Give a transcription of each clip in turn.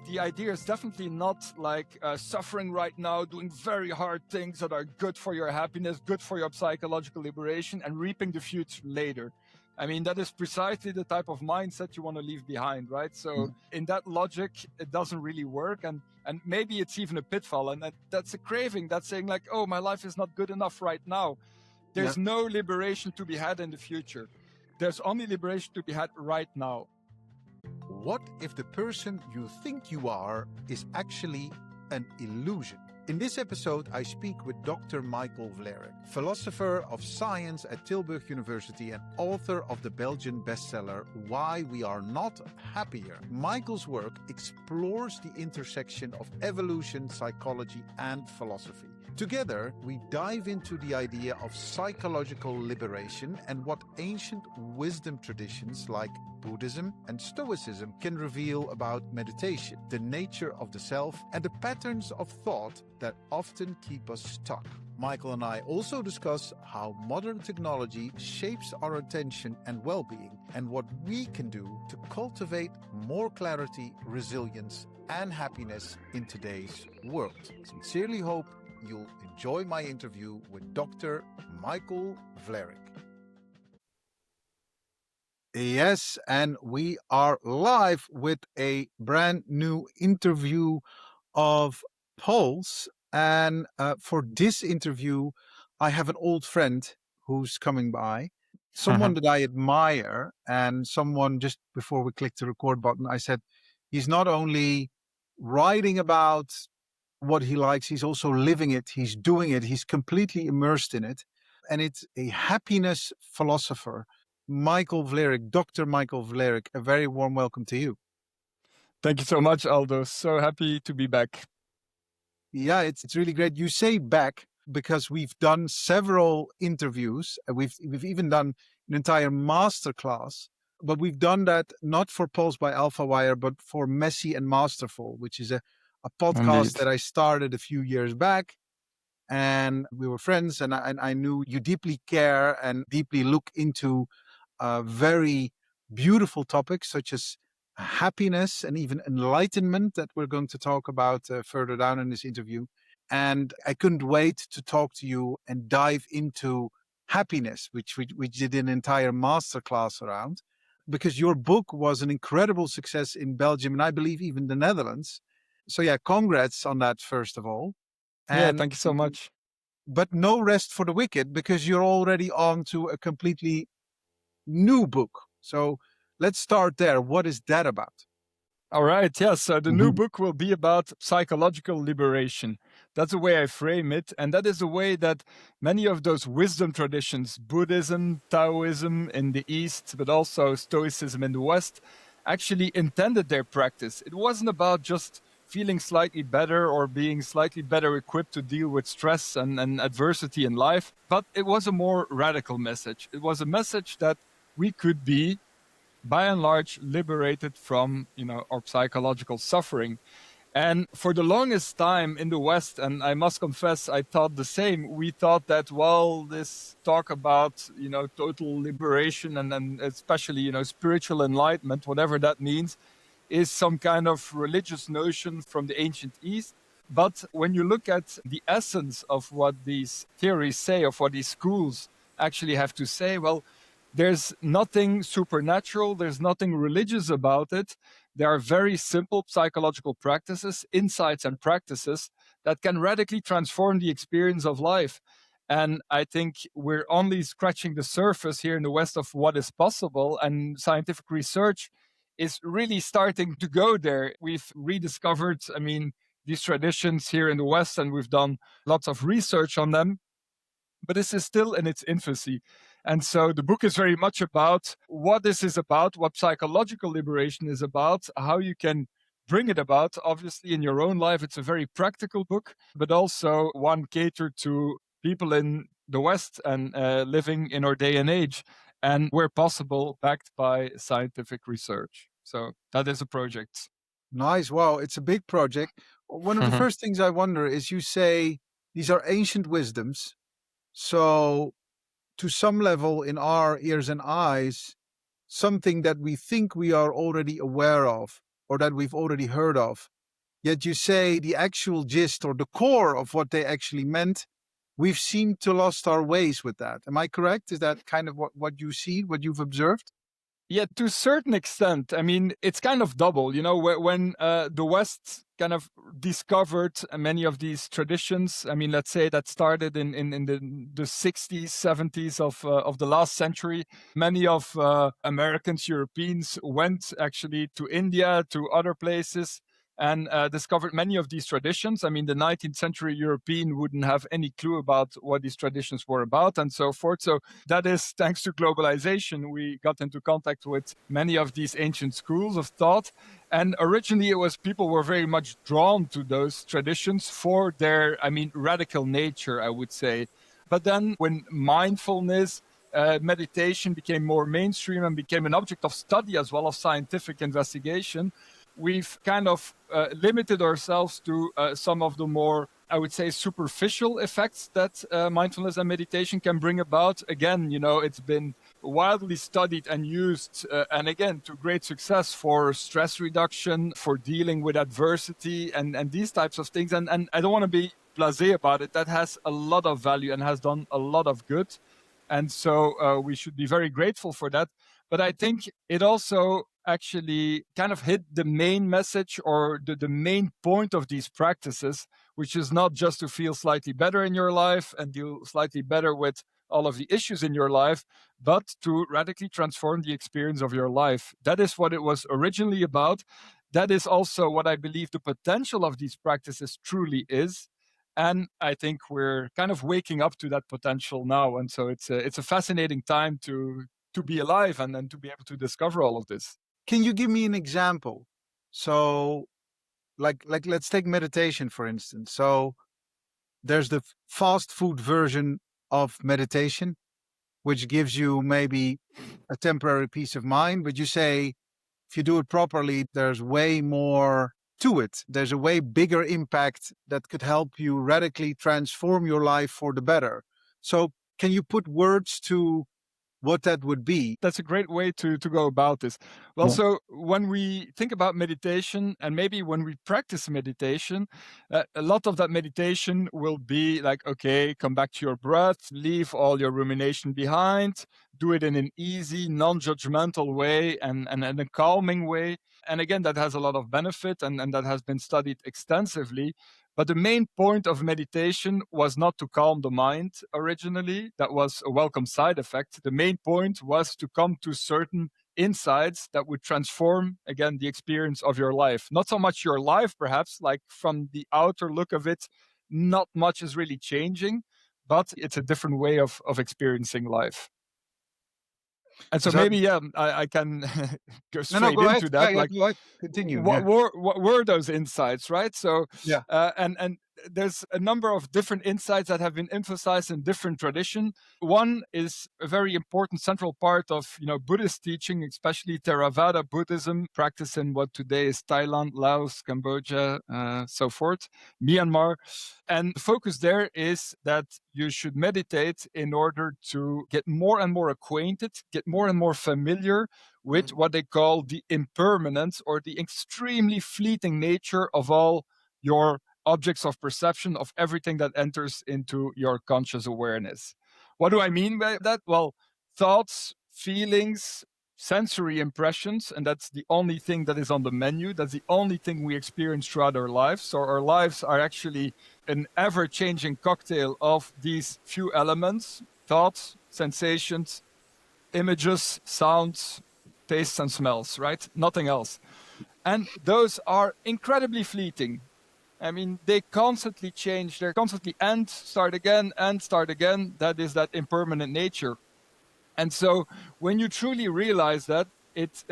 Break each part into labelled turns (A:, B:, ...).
A: The idea is definitely not like suffering right now, doing very hard things that are good for your happiness, good for your psychological liberation, and reaping the future later. I mean, that is precisely the type of mindset you want to leave behind, right? So in that logic, it doesn't really work. And maybe it's even a pitfall. And that's a craving. That's saying like, oh, my life is not good enough right now. There's no liberation to be had in the future. There's only liberation to be had right now.
B: What if the person you think you are is actually an illusion? In this episode, I speak with Dr. Michael Vlerick, philosopher of science at Tilburg University and author of the Belgian bestseller Why We Are Not Happier. Michael's work explores the intersection of evolution, psychology, and philosophy. Together, we dive into the idea of psychological liberation and what ancient wisdom traditions like Buddhism and Stoicism can reveal about meditation, the nature of the self, and the patterns of thought that often keep us stuck. Michael and I also discuss how modern technology shapes our attention and well-being and what we can do to cultivate more clarity, resilience, and happiness in today's world. Sincerely hope you'll enjoy my interview with Dr. Michael Vlerick. Yes, and we are live with a brand new interview of Pulse. And for this interview, I have an old friend who's coming by, someone that I admire, and someone just before we click the record button, I said, he's not only writing about what he likes, he's also living it, he's doing it, he's completely immersed in it. And it's a happiness philosopher, Michael Vlerick, Dr. Michael Vlerick. A very warm welcome to you.
A: Thank you so much, Aldo. So happy to be back.
B: Yeah, it's really great. You say back because we've done several interviews. We've even done an entire masterclass, but we've done that not for Pulse by Alpha Wire, but for Messy and Masterful, which is a podcast
A: Indeed.
B: that I started a few years back. And we were friends, and I knew you deeply care and deeply look into very beautiful topics such as happiness and even enlightenment that we're going to talk about further down in this interview. And I couldn't wait to talk to you and dive into happiness, which we did an entire masterclass around, because your book was an incredible success in Belgium and I believe even the Netherlands. So yeah, congrats on that, first of all.
A: Yeah,
B: And
A: thank you so much.
B: but no rest for the wicked, because you're already on to a completely new book. So let's start there. What is that about?
A: All right. Yes. So the new book will be about psychological liberation. That's the way I frame it. And that is the way that many of those wisdom traditions, Buddhism, Taoism in the East, but also Stoicism in the West, actually intended their practice. It wasn't about just feeling slightly better or being slightly better equipped to deal with stress and adversity in life, but it was a more radical message. It was a message that we could be, by and large, liberated from, our psychological suffering. And for the longest time in the West, and I must confess, I thought the same. We thought that, well, this talk about, total liberation and especially, spiritual enlightenment, whatever that means, is some kind of religious notion from the ancient East. But when you look at the essence of what these theories say, of what these schools actually have to say, well, there's nothing supernatural, there's nothing religious about it. There are very simple psychological practices, insights and practices that can radically transform the experience of life. And I think we're only scratching the surface here in the West of what is possible, and scientific research is really starting to go there. We've rediscovered, these traditions here in the West, and we've done lots of research on them, but this is still in its infancy. And so the book is very much about what this is about, what psychological liberation is about, how you can bring it about. Obviously, in your own life, it's a very practical book, but also one catered to people in the West and living in our day and age, and where possible, backed by scientific research. So that is a project.
B: Nice. Wow. It's a big project. One of the first things I wonder is, you say these are ancient wisdoms. So to some level, in our ears and eyes, something that we think we are already aware of, or that we've already heard of. Yet you say the actual gist or the core of what they actually meant, we've seemed to lost our ways with that. Am I correct? Is that kind of what you see, what you've observed?
A: Yeah, to a certain extent. I mean, it's kind of double. When the West kind of discovered many of these traditions. I mean, let's say that started in the 60s, 70s of the last century. Many of Americans, Europeans went actually to India, to other places, and discovered many of these traditions. I mean, the 19th century European wouldn't have any clue about what these traditions were about and so forth. So that is thanks to globalization, we got into contact with many of these ancient schools of thought. And originally it was people were very much drawn to those traditions for their, I mean, radical nature, I would say. But then when mindfulness, meditation became more mainstream and became an object of study as well as scientific investigation, we've kind of limited ourselves to some of the more, I would say, superficial effects that mindfulness and meditation can bring about. Again, it's been widely studied and used, and again, to great success for stress reduction, for dealing with adversity and these types of things. And I don't want to be blasé about it. That has a lot of value and has done a lot of good. And so we should be very grateful for that. But I think it also actually kind of hit the main message or the main point of these practices, which is not just to feel slightly better in your life and deal slightly better with all of the issues in your life, but to radically transform the experience of your life. That is what it was originally about. That is also what I believe the potential of these practices truly is. And I think we're kind of waking up to that potential now. And so it's a fascinating time to be alive and to be able to discover all of this.
B: Can you give me an example? So, like let's take meditation for instance. So, there's the fast food version of meditation, which gives you maybe a temporary peace of mind. But you say if you do it properly, there's way more to it. There's a way bigger impact that could help you radically transform your life for the better. So, can you put words to what that would be?
A: That's a great way to go about this. Well, so when we think about meditation and maybe when we practice meditation, a lot of that meditation will be like, okay, come back to your breath, leave all your rumination behind, do it in an easy, non-judgmental way and a calming way. And again, that has a lot of benefit and that has been studied extensively. But the main point of meditation was not to calm the mind originally. That was a welcome side effect. The main point was to come to certain insights that would transform, again, the experience of your life. Not so much your life, perhaps, like from the outer look of it, not much is really changing, but it's a different way of experiencing life. And so
B: So,
A: maybe, yeah, I can go
B: no,
A: straight
B: go ahead.
A: into
B: Yeah,
A: that.
B: yeah,
A: Like,
B: go ahead. Continue. Yeah,
A: what were those insights, right? So,
B: yeah.
A: and there's a number of different insights that have been emphasized in different tradition. One is a very important central part of Buddhist teaching, especially Theravada Buddhism, practiced in what today is Thailand, Laos, Cambodia, so forth, Myanmar. And the focus there is that you should meditate in order to get more and more acquainted, get more and more familiar with what they call the impermanence or the extremely fleeting nature of all your objects of perception, of everything that enters into your conscious awareness. What do I mean by that? Well, thoughts, feelings, sensory impressions, and that's the only thing that is on the menu. That's the only thing we experience throughout our lives. So our lives are actually an ever-changing cocktail of these few elements: thoughts, sensations, images, sounds, tastes, and smells, right? Nothing else. And those are incredibly fleeting. I mean, they constantly change. They're constantly end, start again, end, start again. That is that impermanent nature. And so when you truly realize that, it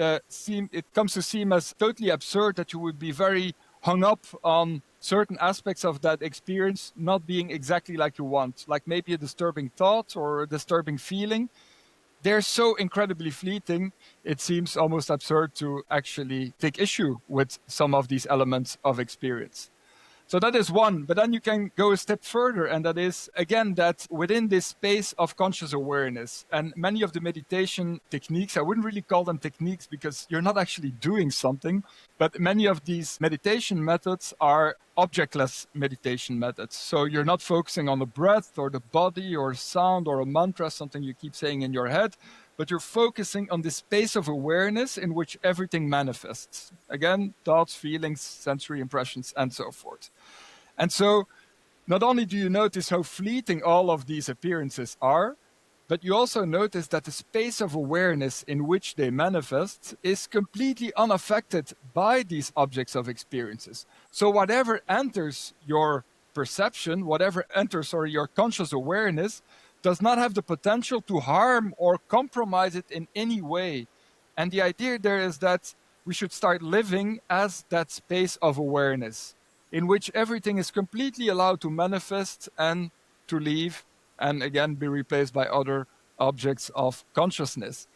A: comes to seem as totally absurd that you would be very hung up on certain aspects of that experience not being exactly like you want, like maybe a disturbing thought or a disturbing feeling. They're so incredibly fleeting, it seems almost absurd to actually take issue with some of these elements of experience. So that is one, but then you can go a step further, and that is, again, that within this space of conscious awareness, and many of the meditation techniques, I wouldn't really call them techniques because you're not actually doing something, but many of these meditation methods are objectless meditation methods. So you're not focusing on the breath or the body or sound or a mantra, something you keep saying in your head, but you're focusing on this space of awareness in which everything manifests. Again, thoughts, feelings, sensory impressions, and so forth. And so not only do you notice how fleeting all of these appearances are, but you also notice that the space of awareness in which they manifest is completely unaffected by these objects of experiences. So whatever enters your perception, whatever enters your conscious awareness, does not have the potential to harm or compromise it in any way. And the idea there is that we should start living as that space of awareness in which everything is completely allowed to manifest and to leave and again be replaced by other objects of consciousness.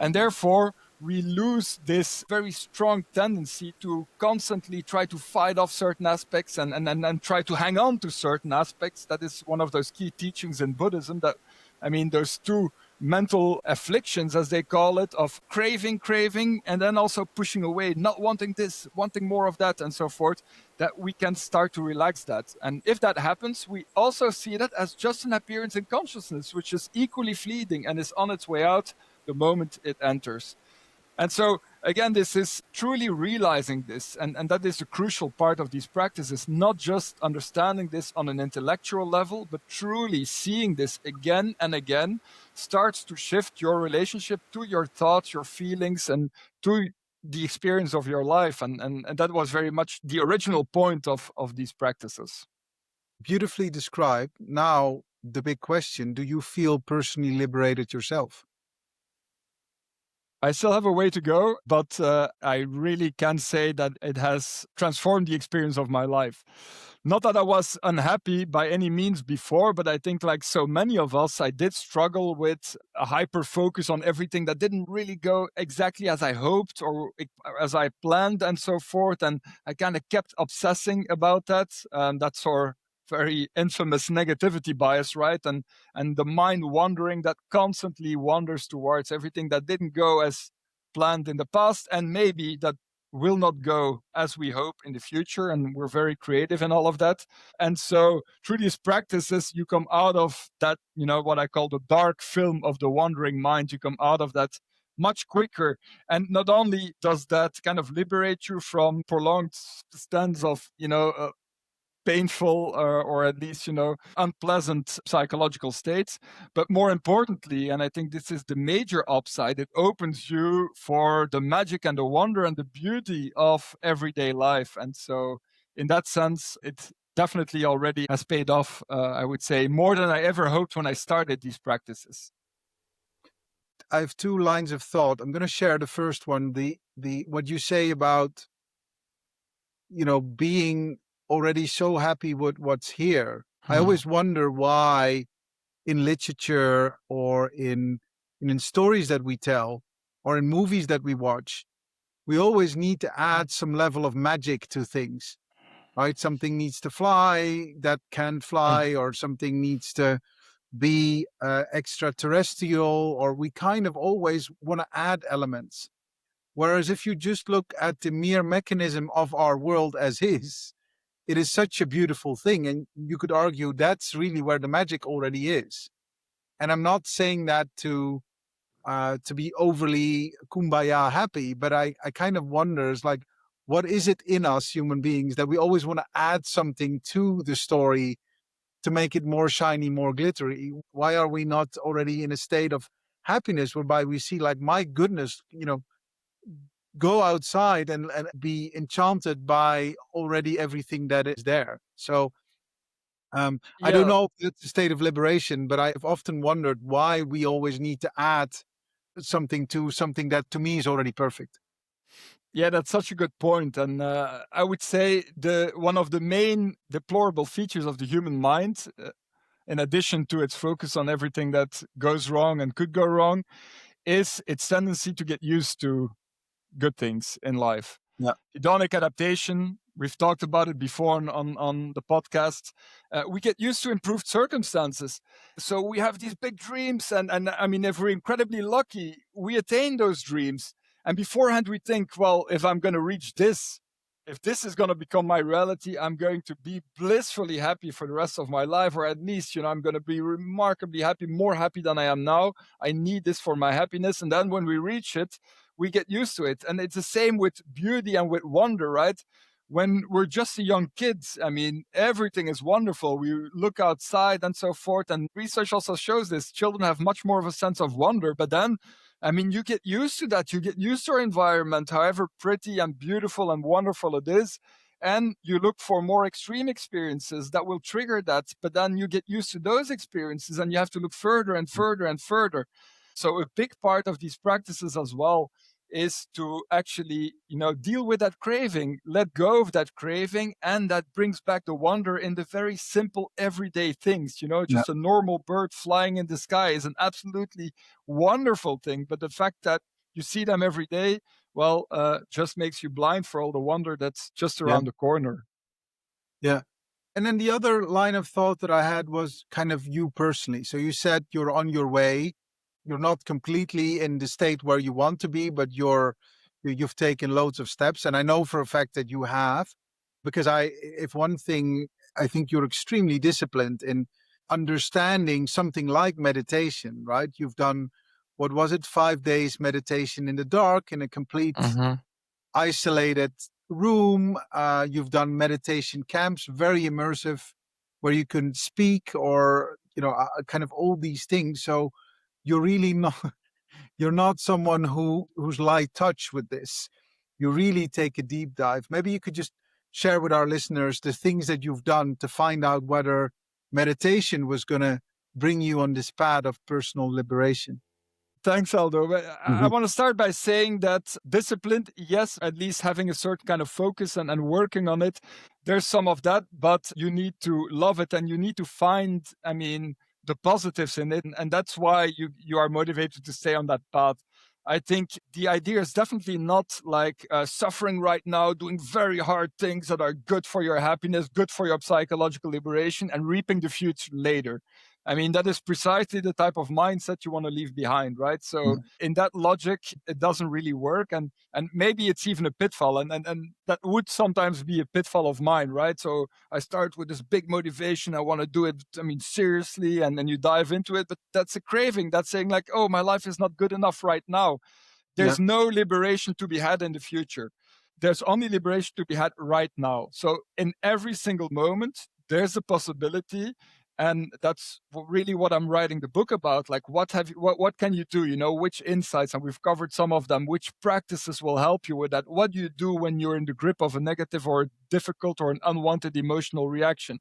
A: And therefore, we lose this very strong tendency to constantly try to fight off certain aspects and try to hang on to certain aspects. That is one of those key teachings in Buddhism that, I mean, those two mental afflictions, as they call it, of craving, and then also pushing away, not wanting this, wanting more of that, and so forth, that we can start to relax that. And if that happens, we also see that as just an appearance in consciousness, which is equally fleeting and is on its way out the moment it enters. And so, again, this is truly realizing this, and that is a crucial part of these practices, not just understanding this on an intellectual level, but truly seeing this again and again starts to shift your relationship to your thoughts, your feelings, and to the experience of your life. And that was very much the original point of these practices.
B: Beautifully described. Now, the big question, do you feel personally liberated yourself?
A: I still have a way to go, but I really can say that it has transformed the experience of my life. Not that I was unhappy by any means before, but I think, like so many of us, I did struggle with a hyper focus on everything that didn't really go exactly as I hoped or as I planned and so forth. And I kind of kept obsessing about that. That's our very infamous negativity bias, right? And the mind wandering that constantly wanders towards everything that didn't go as planned in the past, and maybe that will not go as we hope in the future. And we're very creative in all of that. And so through these practices, you come out of that, what I call the dark film of the wandering mind. You come out of that much quicker. And not only does that kind of liberate you from prolonged stands of, painful or at least unpleasant psychological states, but more importantly, and I think this is the major upside, it opens you for the magic and the wonder and the beauty of everyday life. And so in that sense, it definitely already has paid off, I would say, more than I ever hoped when I started these practices.
B: I have two lines of thought. I'm going to share the first one. The what you say about being already so happy with what's here. I always wonder why in literature or in stories that we tell or in movies that we watch, we always need to add some level of magic to things, right? Something needs to fly that can't fly, or something needs to be extraterrestrial, or we kind of always want to add elements. Whereas if you just look at the mere mechanism of our world as is, it is such a beautiful thing. And you could argue that's really where the magic already is. And I'm not saying that to be overly kumbaya happy, but I kind of wonders, like, what is it in us human beings that we always want to add something to the story to make it more shiny, more glittery? Why are we not already in a state of happiness whereby we see, like, my goodness, go outside and be enchanted by already everything that is there? So I don't
A: Yeah,
B: know if it's a state of liberation, but I've often wondered why we always need to add something to something that to me is already perfect.
A: Yeah, that's such a good point. And I would say one of the main deplorable features of the human mind, in addition to its focus on everything that goes wrong and could go wrong, is its tendency to get used to good things in life.
B: Yeah.
A: Hedonic adaptation, We've talked about it before on the podcast. We get used to improved circumstances. So we have these big dreams. And I mean, if we're incredibly lucky, we attain those dreams. And beforehand, we think, well, if I'm going to reach this, if this is going to become my reality, I'm going to be blissfully happy for the rest of my life, or at least, I'm going to be remarkably happy, more happy than I am now. I need this for my happiness. And then when we reach it, we get used to it. And it's the same with beauty and with wonder, right? When we're just a young kids, I mean, everything is wonderful. We look outside and so forth. And research also shows this. Children have much more of a sense of wonder. But then, I mean, you get used to that. You get used to our environment, however pretty and beautiful and wonderful it is. And you look for more extreme experiences that will trigger that. But then you get used to those experiences and you have to look further and further and further. So a big part of these practices as well is to actually, deal with that craving, let go of that craving. And that brings back the wonder in the very simple everyday things.
B: Yeah.
A: Just a normal bird flying in the sky is an absolutely wonderful thing. But the fact that you see them every day, well, just makes you blind for all the wonder that's just
B: Yeah.
A: around the corner.
B: Yeah. And then the other line of thought that I had was kind of you personally. So you said you're on your way. You're not completely in the state where you want to be, but you've taken loads of steps. And I know for a fact that you have, because if one thing, I think you're extremely disciplined in understanding something like meditation, right? You've done, what was it, 5 days meditation in the dark in a complete isolated room. You've done meditation camps, very immersive, where you can speak or, kind of all these things. So you're really not, you're not someone who's light touch with this. You really take a deep dive. Maybe you could just share with our listeners the things that you've done to find out whether meditation was going to bring you on this path of personal liberation.
A: Thanks, Aldo. I want to start by saying that disciplined, yes, at least having a certain kind of focus and working on it, there's some of that, but you need to love it and you need to find, I mean, the positives in it. And that's why you are motivated to stay on that path. I think the idea is definitely not like suffering right now, doing very hard things that are good for your happiness, good for your psychological liberation, and reaping the future later. I mean, that is precisely the type of mindset you want to leave behind, right? So in that logic, it doesn't really work. And maybe it's even a pitfall. And that would sometimes be a pitfall of mine, right? So I start with this big motivation. I want to do it, I mean, seriously. And then you dive into it. But that's a craving. That's saying like, oh, my life is not good enough right now.
B: Yeah.
A: There's no liberation to be had in the future. There's only liberation to be had right now. So in every single moment, there's a possibility. And that's really what I'm writing the book about. Like, what can you do? Which insights, and we've covered some of them, which practices will help you with that? What do you do when you're in the grip of a negative or a difficult or an unwanted emotional reaction?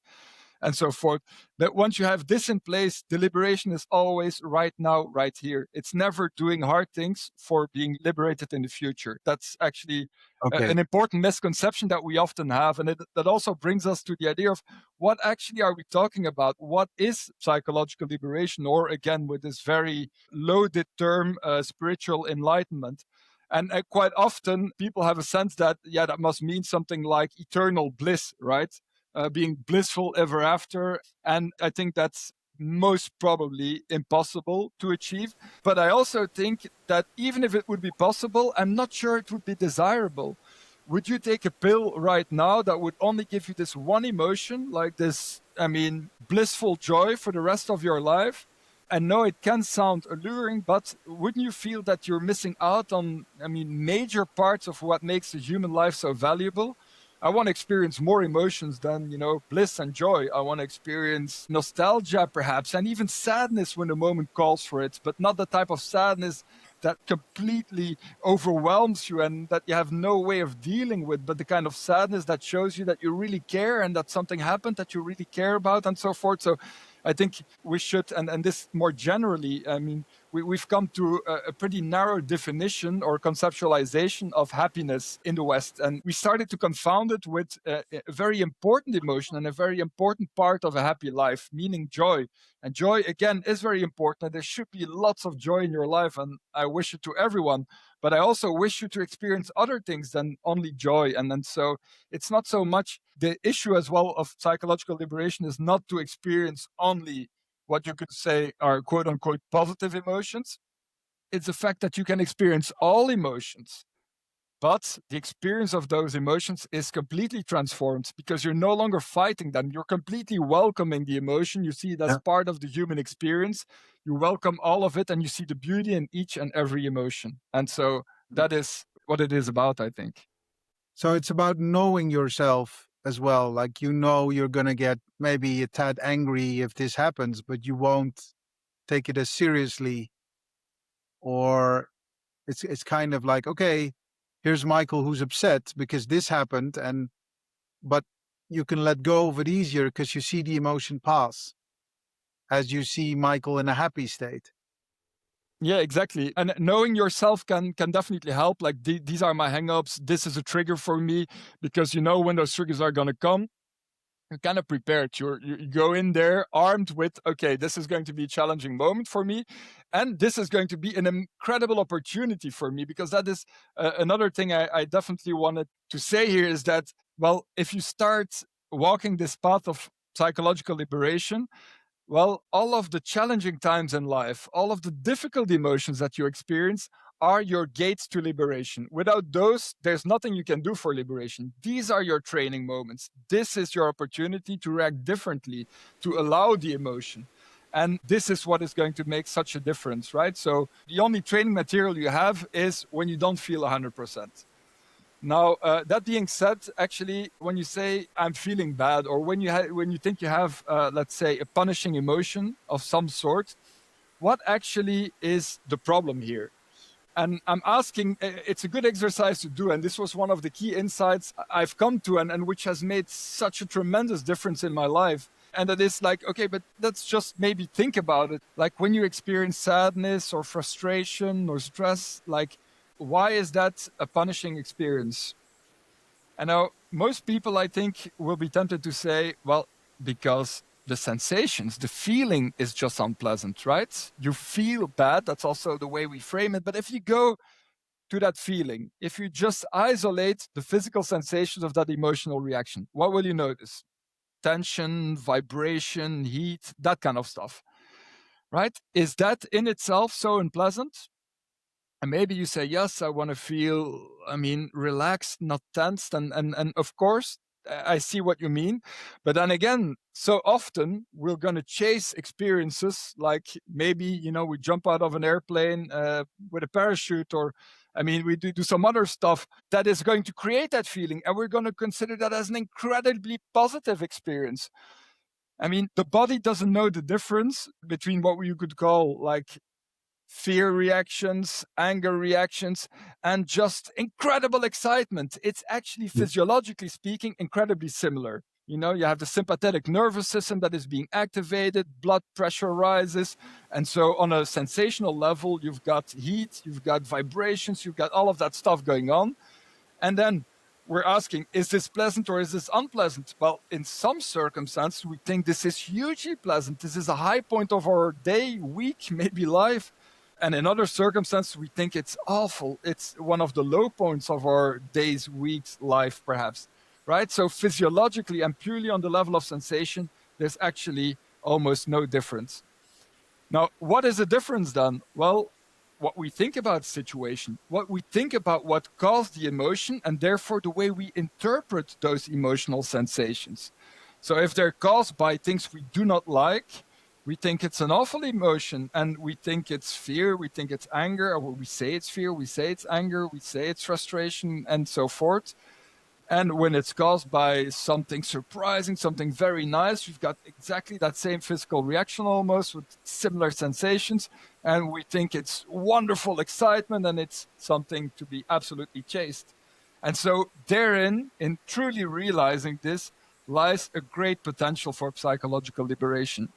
A: And so forth. But once you have this in place, the liberation is always right now, right here. It's never doing hard things for being liberated in the future. That's actually
B: Okay.
A: an important misconception that we often have. And that also brings us to the idea of what actually are we talking about? What is psychological liberation? Or again, with this very loaded term, spiritual enlightenment. And quite often people have a sense that, yeah, that must mean something like eternal bliss, right? Being blissful ever after. And I think that's most probably impossible to achieve. But I also think that even if it would be possible, I'm not sure it would be desirable. Would you take a pill right now that would only give you this one emotion, like this, I mean, blissful joy for the rest of your life? And no, it can sound alluring, but wouldn't you feel that you're missing out on, I mean, major parts of what makes the human life so valuable? I want to experience more emotions than, bliss and joy. I want to experience nostalgia, perhaps, and even sadness when the moment calls for it, but not the type of sadness that completely overwhelms you and that you have no way of dealing with, but the kind of sadness that shows you that you really care and that something happened that you really care about and so forth. So I think we should, and this more generally, I mean, we've come to a pretty narrow definition or conceptualization of happiness in the West. And we started to confound it with a very important emotion and a very important part of a happy life, meaning joy. And joy, again, is very important. There should be lots of joy in your life, and I wish it to everyone. But I also wish you to experience other things than only joy. And so it's not so much the issue as well of psychological liberation is not to experience only what you could say are quote unquote positive emotions. It's the fact that you can experience all emotions, but the experience of those emotions is completely transformed because you're no longer fighting them. You're completely welcoming the emotion. You see it as part of the human experience. You welcome all of it and you see the beauty in each and every emotion. And so that is what it is about, I think.
B: So it's about knowing yourself as well. Like, you're going to get maybe a tad angry if this happens, but you won't take it as seriously. Or it's kind of like, okay, here's Michael who's upset because this happened, but you can let go of it easier because you see the emotion pass as you see Michael in a happy state.
A: Yeah, exactly. And knowing yourself can definitely help. Like these are my hangups. This is a trigger for me because you know when those triggers are going to come. You're kind of prepared. You go in there armed with, okay, this is going to be a challenging moment for me. And this is going to be an incredible opportunity for me, because that is another thing I definitely wanted to say here is that, well, if you start walking this path of psychological liberation, well, all of the challenging times in life, all of the difficult emotions that you experience are your gates to liberation. Without those, there's nothing you can do for liberation. These are your training moments. This is your opportunity to react differently, to allow the emotion. And this is what is going to make such a difference, right? So the only training material you have is when you don't feel 100%. Now, that being said, actually, when you say I'm feeling bad, or when you think you have, let's say, a punishing emotion of some sort, what actually is the problem here? And I'm asking, it's a good exercise to do. And this was one of the key insights I've come to, and which has made such a tremendous difference in my life. And that is like, okay, but let's just maybe think about it. Like when you experience sadness or frustration or stress, like, why is that a punishing experience? And now most people, I think, will be tempted to say, well, because the sensations, the feeling is just unpleasant, right? You feel bad. That's also the way we frame it. But if you go to that feeling, if you just isolate the physical sensations of that emotional reaction, what will you notice? Tension, vibration, heat, that kind of stuff, right? Is that in itself so unpleasant? And maybe you say, yes, I want to feel, relaxed, not tensed. And of course, I see what you mean. But then again, so often we're going to chase experiences like maybe, we jump out of an airplane with a parachute, or we do some other stuff that is going to create that feeling. And we're going to consider that as an incredibly positive experience. The body doesn't know the difference between what you could call like fear reactions, anger reactions, and just incredible excitement. It's actually, physiologically speaking, incredibly similar. You have the sympathetic nervous system that is being activated, blood pressure rises. And so, on a sensational level, you've got heat, you've got vibrations, you've got all of that stuff going on. And then we're asking, is this pleasant or is this unpleasant? Well, in some circumstances, we think this is hugely pleasant. This is a high point of our day, week, maybe life. And in other circumstances, we think it's awful. It's one of the low points of our days, weeks, life, perhaps. Right? So physiologically and purely on the level of sensation, there's actually almost no difference. Now, what is the difference then? Well, what we think about the situation, what we think about what caused the emotion, and therefore the way we interpret those emotional sensations. So if they're caused by things we do not like, we think it's an awful emotion, and we think it's fear, we think it's anger, or we say it's fear, we say it's anger, we say it's frustration, and so forth. And when it's caused by something surprising, something very nice, we've got exactly that same physical reaction almost with similar sensations. And we think it's wonderful excitement and it's something to be absolutely chased. And so therein, in truly realizing this, lies a great potential for psychological liberation.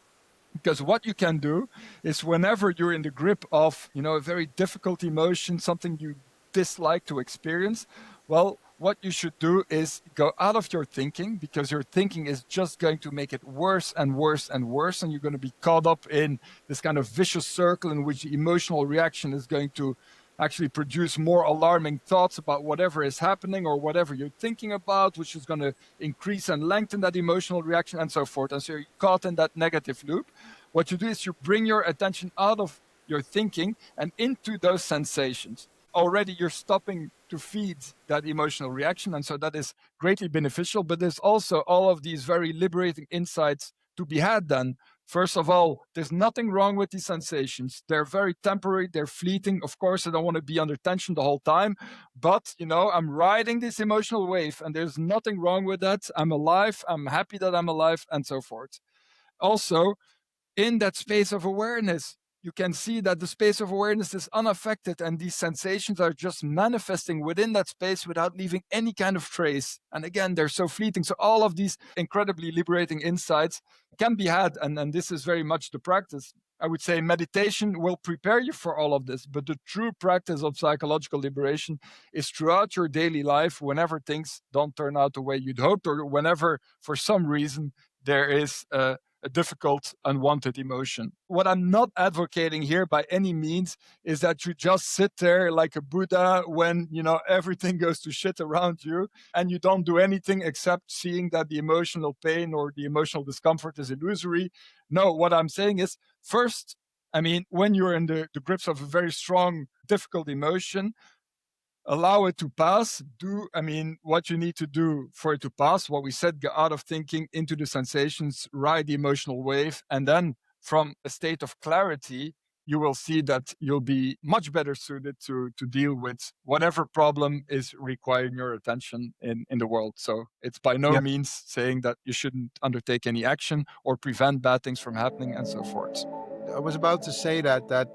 A: Because what you can do is whenever you're in the grip of, a very difficult emotion, something you dislike to experience, well, what you should do is go out of your thinking, because your thinking is just going to make it worse and worse and worse. And you're going to be caught up in this kind of vicious circle in which the emotional reaction is going to actually produce more alarming thoughts about whatever is happening or whatever you're thinking about, which is going to increase and lengthen that emotional reaction and so forth. And so you're caught in that negative loop. What you do is you bring your attention out of your thinking and into those sensations. Already you're stopping to feed that emotional reaction. And so that is greatly beneficial. But there's also all of these very liberating insights to be had then. First of all, there's nothing wrong with these sensations. They're very temporary, they're fleeting. Of course, I don't want to be under tension the whole time, but I'm riding this emotional wave and there's nothing wrong with that. I'm alive, I'm happy that I'm alive, and so forth. Also, in that space of awareness, you can see that the space of awareness is unaffected and these sensations are just manifesting within that space without leaving any kind of trace. And again, they're so fleeting. So all of these incredibly liberating insights can be had. And this is very much the practice. I would say meditation will prepare you for all of this, but the true practice of psychological liberation is throughout your daily life, whenever things don't turn out the way you'd hoped, or whenever, for some reason, there is a difficult, unwanted emotion. What I'm not advocating here by any means is that you just sit there like a Buddha when, everything goes to shit around you and you don't do anything except seeing that the emotional pain or the emotional discomfort is illusory. No, what I'm saying is first, when you're in the grips of a very strong, difficult emotion, allow it to pass. Do what you need to do for it to pass. What we said, get out of thinking into the sensations, ride the emotional wave, and then from a state of clarity, you will see that you'll be much better suited to deal with whatever problem is requiring your attention in the world. So it's by no
B: Yeah.
A: means saying that you shouldn't undertake any action or prevent bad things from happening and so forth.
B: I was about to say that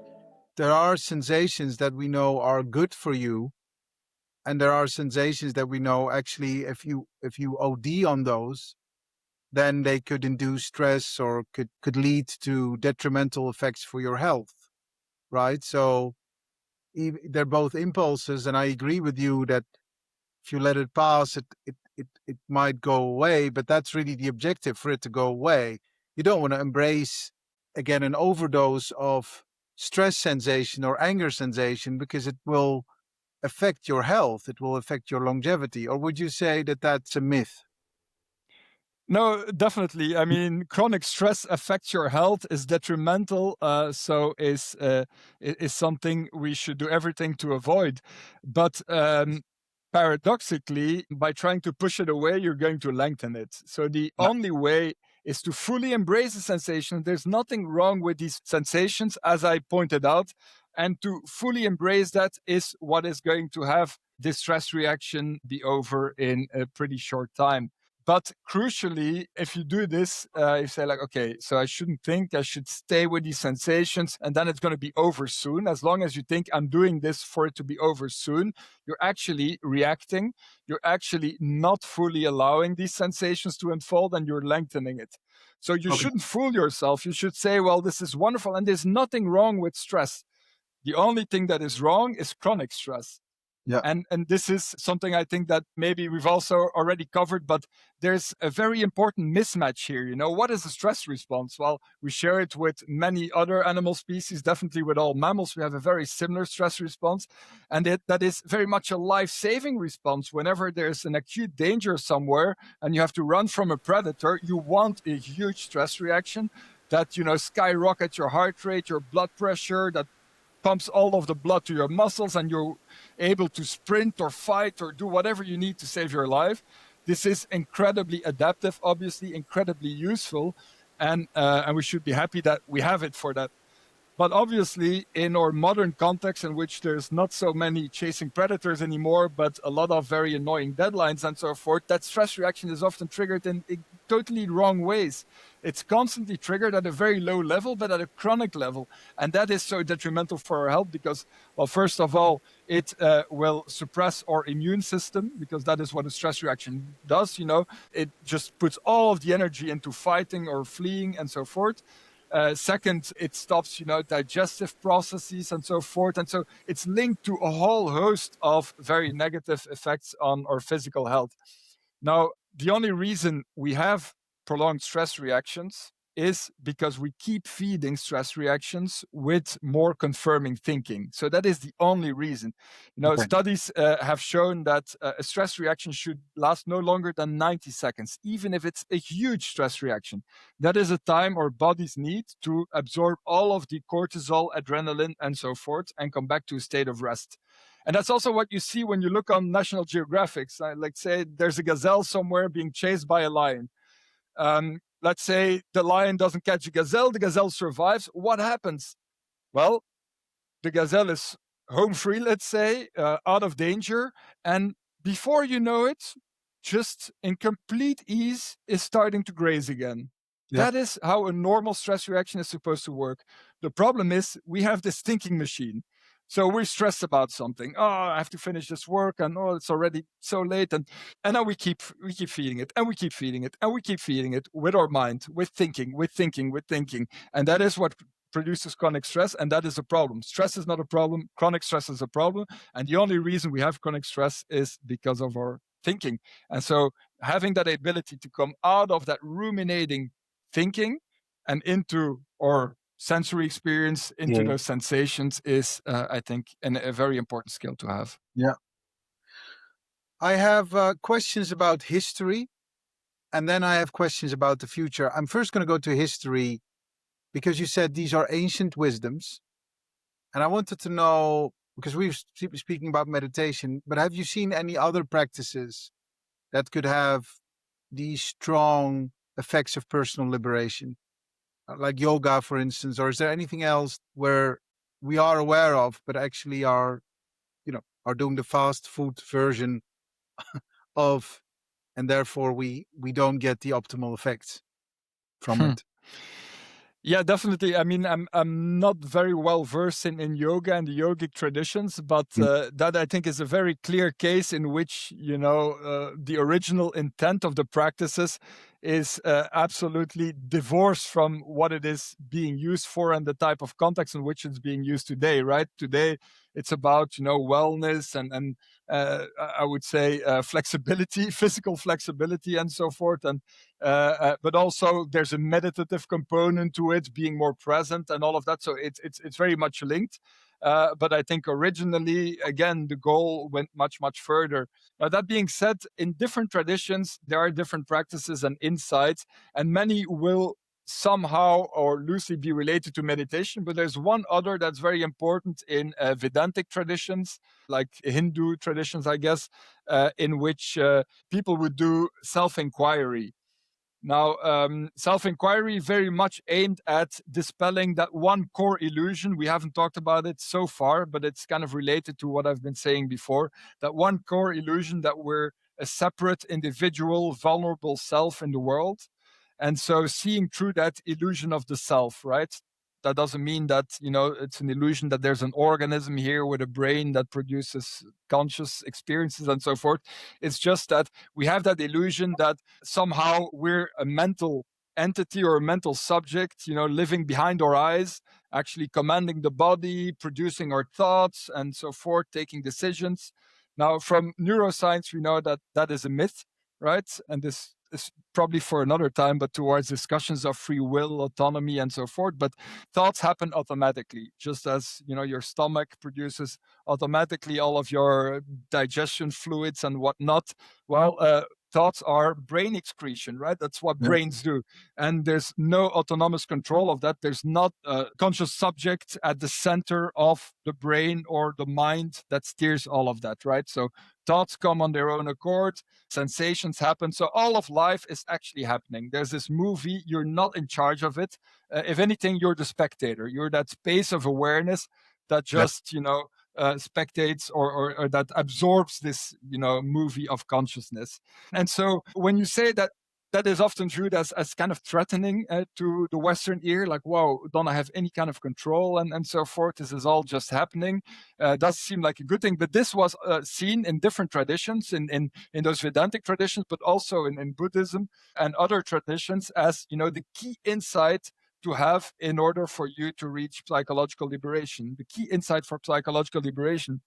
B: there are sensations that we know are good for you, and there are sensations that we know actually if you OD on those, then they could induce stress or could lead to detrimental effects for your health, right? So they're both impulses, and I agree with you that if you let it pass, it might go away, but that's really the objective, for it to go away. You don't want to embrace again an overdose of stress sensation or anger sensation, because it will affect your health, it will affect your longevity. Or would you say that that's a myth?
A: No, definitely. Chronic stress affects your health, is detrimental, so is something we should do everything to avoid. But paradoxically, by trying to push it away, you're going to lengthen it. So the
B: Yeah.
A: only way is to fully embrace the sensation. There's nothing wrong with these sensations, as I pointed out. And to fully embrace that is what is going to have this stress reaction be over in a pretty short time. But crucially, if you do this, you say like, okay, so I shouldn't think, I should stay with these sensations, and then it's going to be over soon. As long as you think I'm doing this for it to be over soon, you're actually reacting. You're actually not fully allowing these sensations to unfold, and you're lengthening it. So you
B: Okay.
A: shouldn't fool yourself. You should say, well, this is wonderful, and there's nothing wrong with stress. The only thing that is wrong is chronic stress.
B: Yeah.
A: And this is something I think that maybe we've also already covered, but there's a very important mismatch here. What is a stress response? Well, we share it with many other animal species, definitely with all mammals. We have a very similar stress response, and that is very much a life-saving response. Whenever there's an acute danger somewhere and you have to run from a predator, you want a huge stress reaction that skyrockets your heart rate, your blood pressure, that pumps all of the blood to your muscles, and you're able to sprint or fight or do whatever you need to save your life. This is incredibly adaptive, obviously incredibly useful, and we should be happy that we have it for that. But obviously, in our modern context, in which there's not so many chasing predators anymore, but a lot of very annoying deadlines and so forth, that stress reaction is often triggered in totally wrong ways. It's constantly triggered at a very low level, but at a chronic level. And that is so detrimental for our health because, well, first of all, it will suppress our immune system, because that is what a stress reaction does. It just puts all of the energy into fighting or fleeing and so forth. Second, it stops, digestive processes and so forth. And so it's linked to a whole host of very negative effects on our physical health. Now, the only reason we have prolonged stress reactions is because we keep feeding stress reactions with more confirming thinking. So that is the only reason.
B: Okay.
A: Studies have shown that a stress reaction should last no longer than 90 seconds, even if it's a huge stress reaction. That is a time our bodies need to absorb all of the cortisol, adrenaline, and so forth, and come back to a state of rest. And that's also what you see when you look on National Geographic. Like, say, there's a gazelle somewhere being chased by a lion. Let's say the lion doesn't catch the gazelle survives. What happens? Well, the gazelle is home free, let's say, out of danger. And before you know it, just in complete ease, is starting to graze again.
B: Yeah.
A: That is how a normal stress reaction is supposed to work. The problem is we have this thinking machine. So we're stressed about something. Oh, I have to finish this work, and oh, it's already so late. And now we keep feeding it, and we keep feeding it, and we keep feeding it with our mind, with thinking. And that is what produces chronic stress, and that is a problem. Stress is not a problem. Chronic stress is a problem. And the only reason we have chronic stress is because of our thinking. And so having that ability to come out of that ruminating thinking and into our sensory experience, into those sensations is, I think, a very important skill to have.
B: Yeah. I have questions about history, and then I have questions about the future. I'm first going to go to history because you said these are ancient wisdoms. And I wanted to know, because we've been speaking about meditation, but have you seen any other practices that could have these strong effects of personal liberation? Like yoga, for instance, or is there anything else where we are aware of, but actually are doing the fast food version of, and therefore we don't get the optimal effects from it?
A: Yeah, definitely. I mean, I'm not very well versed in yoga and the yogic traditions, but that I think is a very clear case in which the original intent of the practices is absolutely divorced from what it is being used for and the type of context in which it's being used today. Right? Today, it's about wellness and I would say flexibility, physical flexibility, and so forth, and but also there's a meditative component to it, being more present and all of that. So it's very much linked. But I think originally, again, the goal went much further. Now, that being said, in different traditions, there are different practices and insights, and many will somehow or loosely be related to meditation. But there's one other that's very important in Vedantic traditions, like Hindu traditions, I guess, in which people would do self-inquiry. Now, self-inquiry very much aimed at dispelling that one core illusion. We haven't talked about it so far, but it's kind of related to what I've been saying before. That one core illusion that we're a separate individual, vulnerable self in the world. And so seeing through that illusion of the self, right? That doesn't mean that, it's an illusion that there's an organism here with a brain that produces conscious experiences and so forth. It's just that we have that illusion that somehow we're a mental entity or a mental subject, living behind our eyes, actually commanding the body, producing our thoughts and so forth, taking decisions. Now, from neuroscience, we know that that is a myth, right? And this is probably for another time, but towards discussions of free will, autonomy, and so forth. But thoughts happen automatically, just as your stomach produces automatically all of your digestion fluids and whatnot. Well, thoughts are brain excretion, right? That's what brains do. And there's no autonomous control of that. There's not a conscious subject at the center of the brain or the mind that steers all of that, right? So thoughts come on their own accord, sensations happen. So all of life is actually happening. There's this movie, you're not in charge of it. If anything, you're the spectator. You're that space of awareness that just, spectates or that absorbs this, movie of consciousness. And so when you say that, that is often viewed as kind of threatening to the Western ear, like, wow, don't I have any kind of control and so forth? This is all just happening. Does seem like a good thing, but this was seen in different traditions, in those Vedantic traditions, but also in Buddhism and other traditions as, the key insight to have in order for you to reach psychological liberation, the key insight for psychological liberation.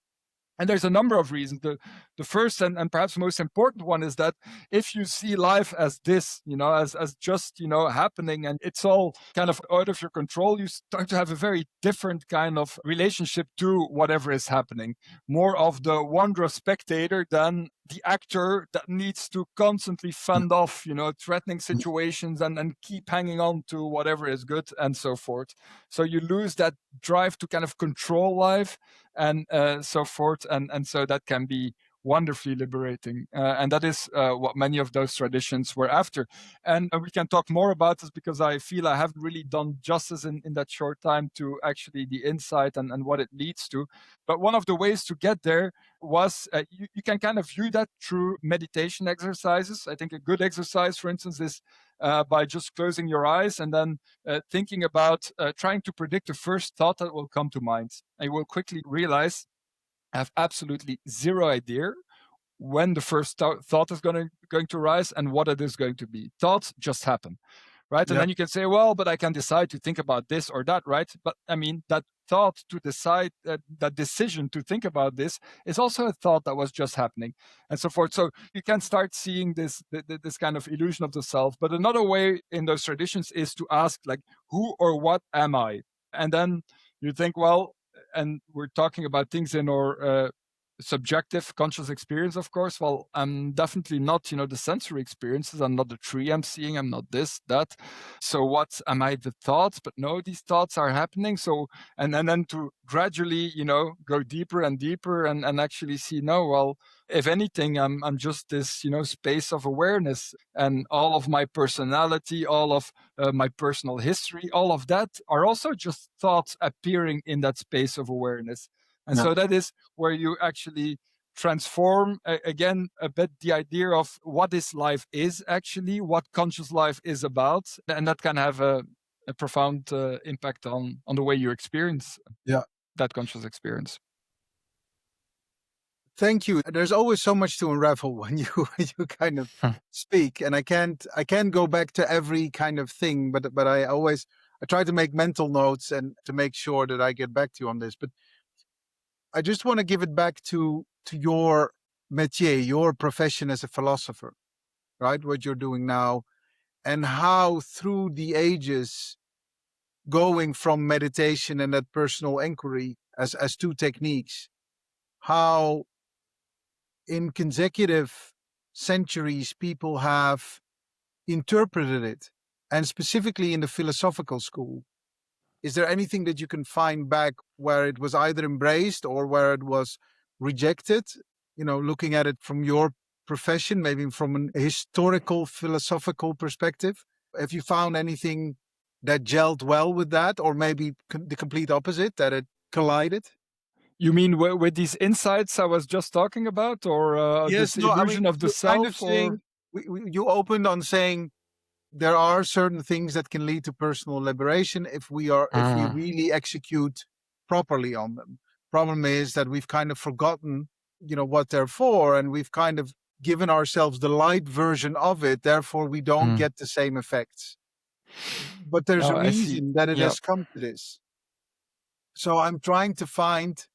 A: And there's a number of reasons. The first and perhaps most important one is that if you see life as this, as just, happening, and it's all kind of out of your control, you start to have a very different kind of relationship to whatever is happening. More of the wondrous spectator than the actor that needs to constantly fend off, threatening situations and keep hanging on to whatever is good and so forth. So you lose that drive to kind of control life and so forth. And so that can be wonderfully liberating. And that is what many of those traditions were after. And we can talk more about this because I feel I haven't really done justice in that short time to actually the insight and what it leads to. But one of the ways to get there was you can kind of view that through meditation exercises. I think a good exercise, for instance, is by just closing your eyes and then thinking about trying to predict the first thought that will come to mind. And you will quickly realize I have absolutely zero idea when the first thought is going to rise and what it is going to be. Thoughts just happen, right? And
B: Yeah.
A: then you can say, well, but I can decide to think about this or that, right? But I mean, that thought to decide, that decision to think about this is also a thought that was just happening and so forth. So you can start seeing this kind of illusion of the self. But another way in those traditions is to ask, like, who or what am I? And then you think, well, and we're talking about things in our subjective conscious experience, of course. Well, I'm definitely not, the sensory experiences. I'm not the tree I'm seeing. I'm not this, that. So what am I? The thoughts? But no, these thoughts are happening. So, and then to gradually, go deeper and deeper and actually see, no, well, if anything, I'm just this, space of awareness, and all of my personality, all of my personal history, all of that are also just thoughts appearing in that space of awareness. And
B: Yeah.
A: so that is where you actually transform again a bit the idea of what this life is actually, what conscious life is about, and that can have a profound impact on the way you experience
B: Yeah.
A: that conscious experience.
B: Thank you. There's always so much to unravel when you kind of speak, and I can't go back to every kind of thing, but I try to make mental notes and to make sure that I get back to you on this. But I just want to give it back to your métier, your profession as a philosopher, right? What you're doing now, and how through the ages, going from meditation and that personal inquiry as two techniques, how in consecutive centuries people have interpreted it, and specifically in the philosophical school. Is there anything that you can find back where it was either embraced or where it was rejected? Looking at it from your profession, maybe from an historical philosophical perspective. Have you found anything that gelled well with that, or maybe the complete opposite, that it collided?
A: You mean with these insights I was just talking about, or
B: Yes,
A: this
B: no, I mean,
A: illusion of the
B: you're kind of
A: self, or?
B: saying, you opened on saying there are certain things that can lead to personal liberation if we really execute properly on them. Problem is that we've kind of forgotten, what they're for, and we've kind of given ourselves the light version of it. Therefore, we don't get the same effects. But there's
A: No,
B: a
A: I see.
B: reason that it
A: Yeah.
B: has come to this. So I'm trying to find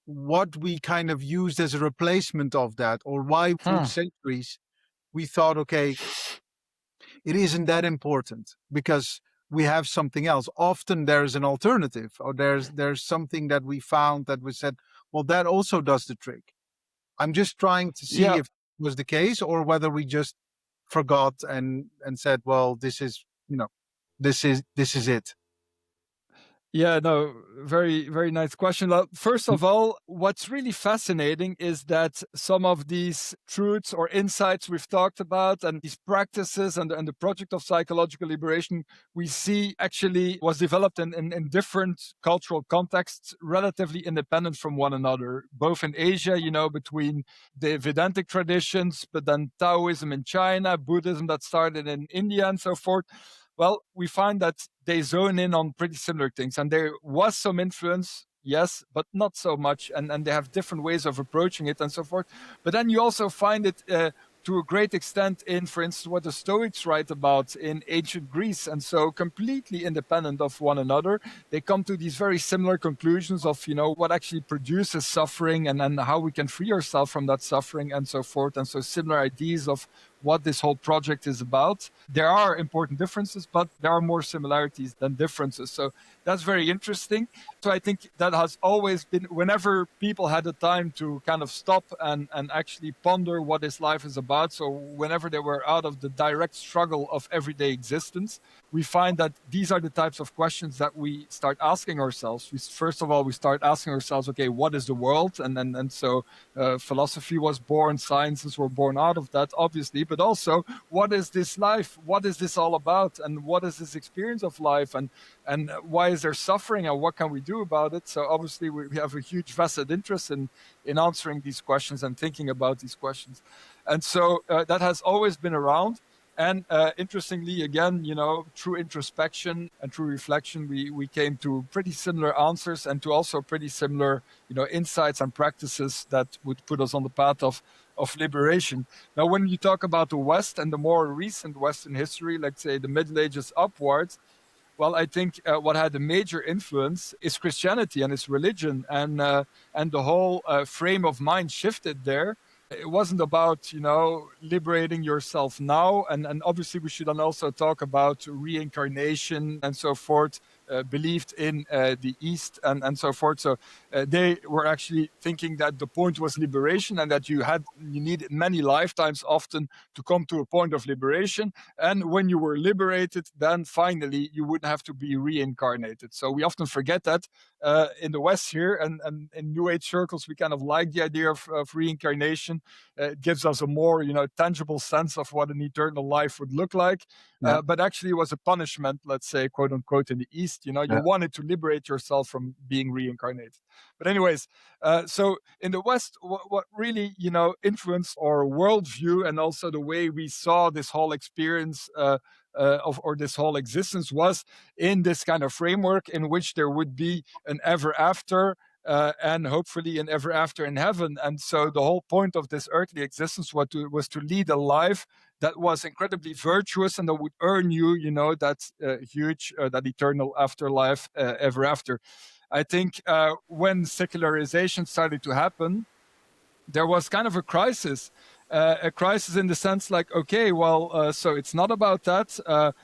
B: what we kind of used as a replacement of that, or why through the centuries we thought, okay, it isn't that important because we have something else. Often there's an alternative, or there's something that we found that we said, well, that also does the trick. I'm just trying to see
A: Yeah.
B: if it was the case, or whether we just forgot and said, well, this is, this is it.
A: Yeah, no, very, very nice question. First of all, what's really fascinating is that some of these truths or insights we've talked about and these practices and the project of psychological liberation we see actually was developed in different cultural contexts, relatively independent from one another, both in Asia, between the Vedantic traditions, but then Taoism in China, Buddhism that started in India and so forth. Well, we find that they zone in on pretty similar things. And there was some influence, yes, but not so much. And they have different ways of approaching it and so forth. But then you also find it to a great extent in, for instance, what the Stoics write about in ancient Greece. And so completely independent of one another, they come to these very similar conclusions of, what actually produces suffering and how we can free ourselves from that suffering and so forth. And so similar ideas of what this whole project is about. There are important differences, but there are more similarities than differences. So that's very interesting. So I think that has always been, whenever people had the time to kind of stop and actually ponder what this life is about. So whenever they were out of the direct struggle of everyday existence, we find that these are the types of questions that we start asking ourselves. First of all, we start asking ourselves, okay, what is the world? And so philosophy was born, sciences were born out of that, obviously, but also, what is this life? What is this all about? And what is this experience of life? And why is there suffering? And what can we do about it? So obviously, we have a huge vested interest in answering these questions and thinking about these questions. And so that has always been around. And interestingly, again, through introspection and through reflection, we came to pretty similar answers and to also pretty similar, insights and practices that would put us on the path of liberation. Now, when you talk about the West and the more recent Western history, let's say the Middle Ages upwards, well, I think what had a major influence is Christianity and its religion, and the whole frame of mind shifted there. It wasn't about, liberating yourself now. And obviously we should then also talk about reincarnation and so forth, believed in the East and so forth. So they were actually thinking that the point was liberation and that you needed many lifetimes often to come to a point of liberation. And when you were liberated, then finally you wouldn't have to be reincarnated. So we often forget that in the West here, and in New Age circles, we kind of like the idea of reincarnation. It gives us a more, tangible sense of what an eternal life would look like.
B: Yeah.
A: But actually, it was a punishment, let's say, quote unquote, in the East. You wanted to liberate yourself from being reincarnated. But anyways, so in the West, what really, influenced our worldview and also the way we saw this whole experience or this whole existence was in this kind of framework in which there would be an ever after, and hopefully an ever after in heaven. And so the whole point of this earthly existence was to lead a life that was incredibly virtuous and that would earn you, that huge, that eternal afterlife, ever after. I think when secularization started to happen, there was kind of a crisis in the sense like, okay, well, so it's not about that.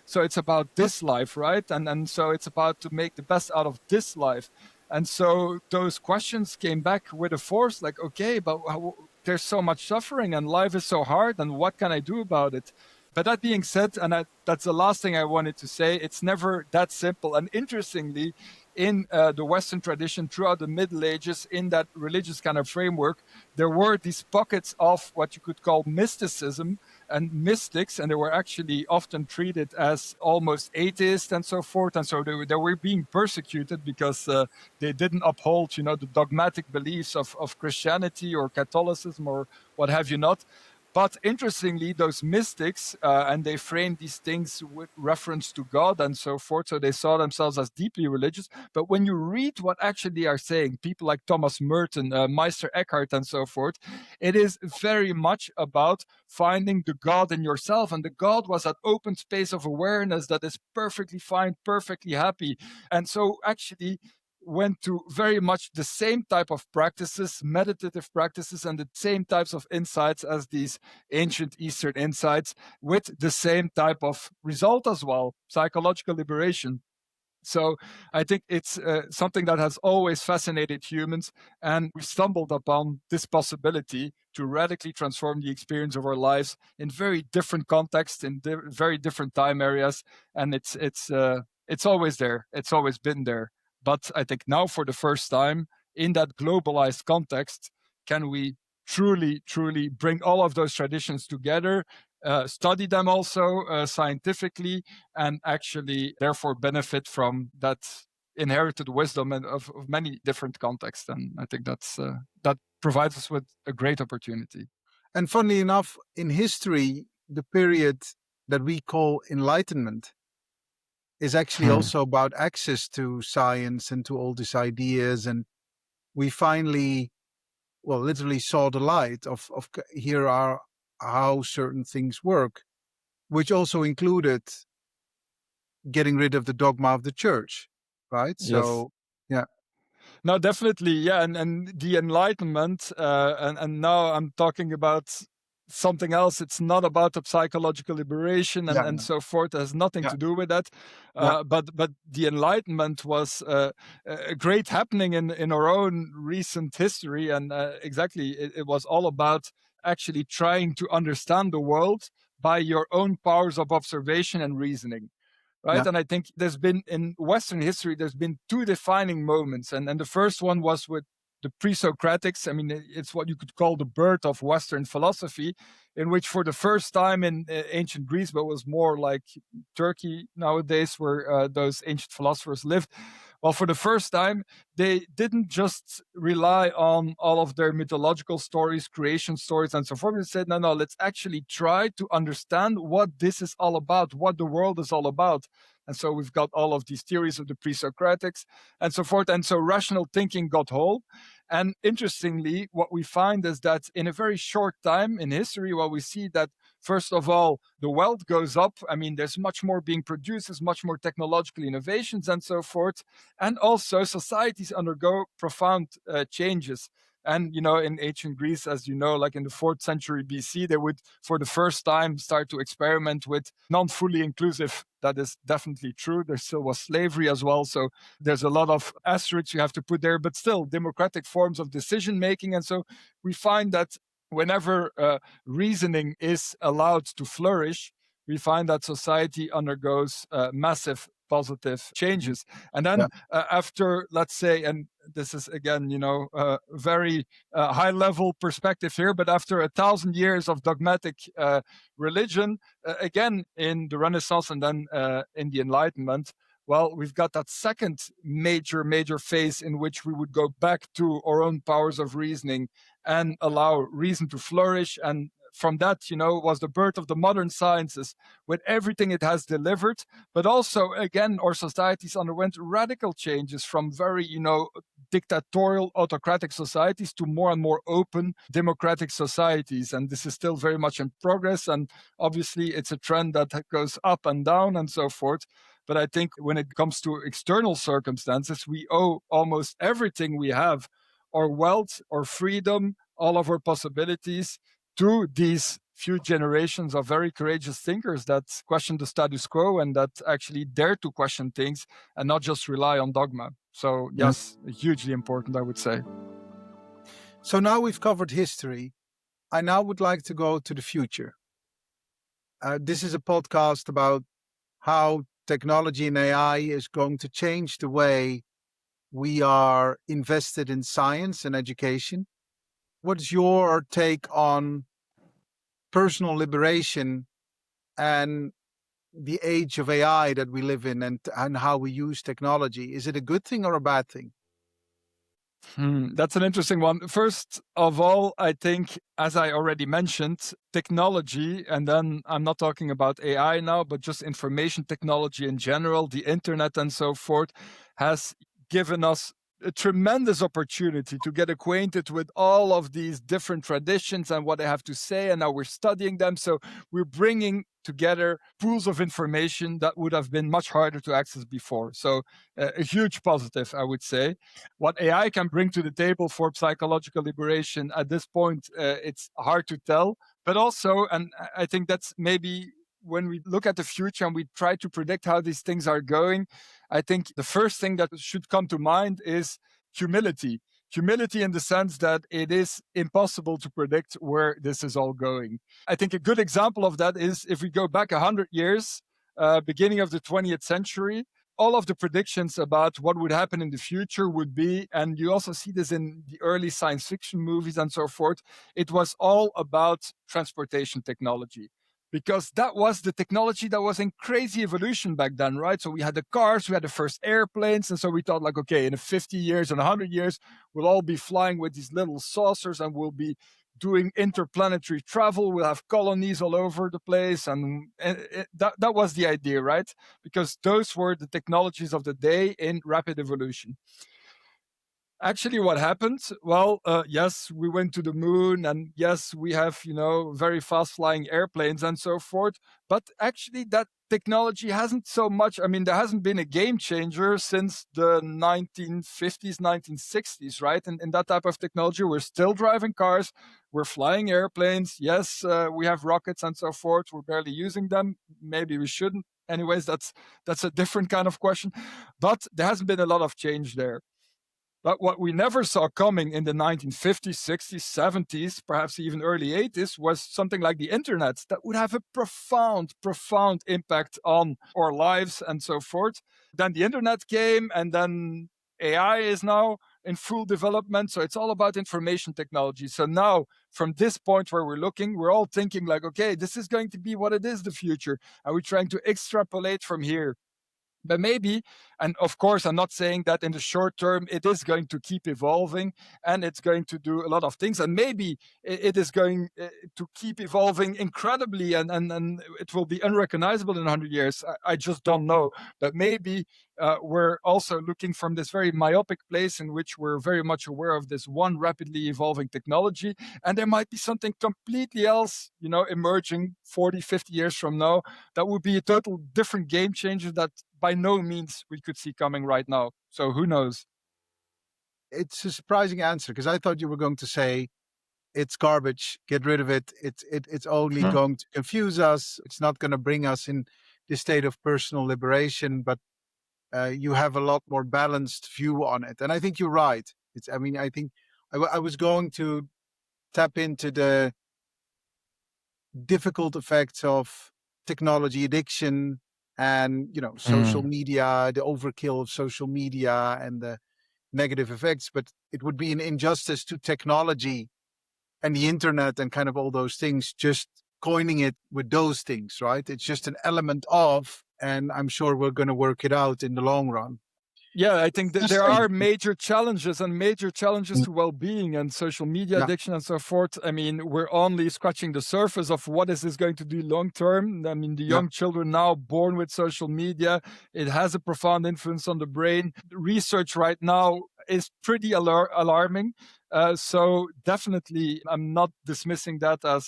A: So it's about this life, right? And so it's about to make the best out of this life. And so those questions came back with a force like, okay, but there's so much suffering and life is so hard. And what can I do about it? But that being said, and that's the last thing I wanted to say, it's never that simple. And interestingly, in the Western tradition throughout the Middle Ages, in that religious kind of framework, there were these pockets of what you could call mysticism and mystics, and they were actually often treated as almost atheists and so forth. And so they were being persecuted because they didn't uphold, the dogmatic beliefs of Christianity or Catholicism or what have you not. But interestingly, those mystics, and they framed these things with reference to God and so forth, so they saw themselves as deeply religious. But when you read what actually they are saying, people like Thomas Merton, Meister Eckhart, and so forth, it is very much about finding the God in yourself. And the God was that open space of awareness that is perfectly fine, perfectly happy. And so actually, went to very much the same type of practices, meditative practices, and the same types of insights as these ancient Eastern insights, with the same type of result as well, psychological liberation. So I think it's something that has always fascinated humans, and we stumbled upon this possibility to radically transform the experience of our lives in very different contexts, in very different time areas, and it's always there. It's always been there. But I think now, for the first time in that globalized context, can we truly bring all of those traditions together, study them also scientifically, and actually therefore benefit from that inherited wisdom and of many different contexts. And I think that provides us with a great opportunity.
B: And funnily enough, in history, the period that we call enlightenment is actually also about access to science and to all these ideas. And we finally, well, literally saw the light of here are how certain things work, which also included getting rid of the dogma of the church, right?
A: Yes.
B: So, yeah,
A: No, definitely, yeah, and the Enlightenment, and now I'm talking about something else. It's not about the psychological liberation
B: yeah,
A: and so forth. It has nothing
B: yeah,
A: to do with that.
B: yeah,
A: But the Enlightenment was a great happening in our own recent history, and exactly, it was all about actually trying to understand the world by your own powers of observation and reasoning, right?
B: yeah,
A: And I think there's been in Western history, there's been two defining moments. And the first one was with the pre-Socratics. I mean, it's what you could call the birth of Western philosophy, in which for the first time in ancient Greece, but was more like Turkey nowadays, where those ancient philosophers lived. Well, for the first time, they didn't just rely on all of their mythological stories, creation stories, and so forth. They said, no, no, let's actually try to understand what this is all about, what the world is all about. And so we've got all of these theories of the pre-Socratics and so forth. And so rational thinking got hold. And interestingly, what we find is that in a very short time in history, well, we see that first of all, the wealth goes up. I mean, there's much more being produced, there's much more technological innovations and so forth. And also, societies undergo profound changes. And, in ancient Greece, as you know, like in the 4th century BC, they would, for the first time, start to experiment with non fully inclusive. That is definitely true. There still was slavery as well. So there's a lot of asterisks you have to put there, but still democratic forms of decision making. And so we find that whenever reasoning is allowed to flourish, we find that society undergoes massive positive changes. And
B: yeah,
A: then after, let's say, and this is again, very high level perspective here, but after 1,000 years of dogmatic religion, again in the Renaissance and then in the Enlightenment, well, we've got that second major phase in which we would go back to our own powers of reasoning and allow reason to flourish. And from that, was the birth of the modern sciences with everything it has delivered. But also, again, our societies underwent radical changes from very, dictatorial, autocratic societies to more and more open, democratic societies. And this is still very much in progress. And obviously, it's a trend that goes up and down and so forth. But I think when it comes to external circumstances, we owe almost everything we have, our wealth, our freedom, all of our possibilities, to these few generations of very courageous thinkers that question the status quo and that actually dare to question things and not just rely on dogma. So,
B: yeah.
A: yes, hugely important, I would say.
B: So now we've covered history. I now would like to go to the future. This is a podcast about how technology and AI is going to change the way we are invested in science and education. What's your take on personal liberation and the age of AI that we live in, and how we use technology? Is it a good thing or a bad thing?
A: That's an interesting one. First of all, I think, as I already mentioned, technology, and then I'm not talking about AI now, but just information technology in general, the internet and so forth, has given us a tremendous opportunity to get acquainted with all of these different traditions and what they have to say. And now we're studying them. So we're bringing together pools of information that would have been much harder to access before. So a huge positive, I would say. What AI can bring to the table for psychological liberation at this point, it's hard to tell. But also, and I think that's maybe when we look at the future and we try to predict how these things are going, I think the first thing that should come to mind is humility. Humility in the sense that it is impossible to predict where this is all going. I think a good example of that is if we go back 100 years, beginning of the 20th century, all of the predictions about what would happen in the future would be, and you also see this in the early science fiction movies and so forth, it was all about transportation technology. Because that was the technology that was in crazy evolution back then, right? So we had the cars, we had the first airplanes, and so we thought, like, okay, in 50 years and 100 years, we'll all be flying with these little saucers and we'll be doing interplanetary travel. We'll have colonies all over the place. And that was the idea, right? Because those were the technologies of the day in rapid evolution. Actually, what happened? Well, yes, we went to the moon, and yes, we have, very fast flying airplanes and so forth. But actually, that technology hasn't so much. I mean, there hasn't been a game changer since the 1950s, 1960s, right? And in that type of technology, we're still driving cars, we're flying airplanes. Yes, we have rockets and so forth. We're barely using them. Maybe we shouldn't. Anyways, that's a different kind of question. But there hasn't been a lot of change there. But what we never saw coming in the 1950s, 60s, 70s, perhaps even early 80s, was something like the internet that would have a profound, profound impact on our lives and so forth. Then the internet came, and then AI is now in full development. So it's all about information technology. So now, from this point where we're looking, we're all thinking like, okay, this is going to be what it is, the future. And we're trying to extrapolate from here. But maybe, and of course, I'm not saying that in the short term it is going to keep evolving and it's going to do a lot of things. And maybe it is going to keep evolving incredibly, and it will be unrecognizable in 100 years. I just don't know. But maybe we're also looking from this very myopic place in which we're very much aware of this one rapidly evolving technology. And there might be something completely else, emerging 40, 50 years from now that would be a total different game changer that by no means we could see coming right now. So who knows?
B: It's a surprising answer because I thought you were going to say it's garbage. Get rid of it. It's only
A: Hmm.
B: going to confuse us. It's not going to bring us in this state of personal liberation. But you have a lot more balanced view on it, and I think you're right. It's. I mean, I think I was going to tap into the difficult effects of technology addiction and social
A: Mm.
B: media, the overkill of social media, and the negative effects. But it would be an injustice to technology and the internet and kind of all those things, just coining it with those things, right? It's just an element of, and I'm sure we're going to work it out in the long run.
A: Yeah, I
B: It's
A: think that there are
B: fascinating.
A: major challenges and major challenges
B: Mm.
A: to well-being and social media
B: Yeah,
A: addiction and so forth. I mean, we're only scratching the surface of what is this going to do long term. I mean, the
B: yeah,
A: young children now born with social media, it has a profound influence on the brain. Research right now is pretty alarming. So definitely, I'm not dismissing that as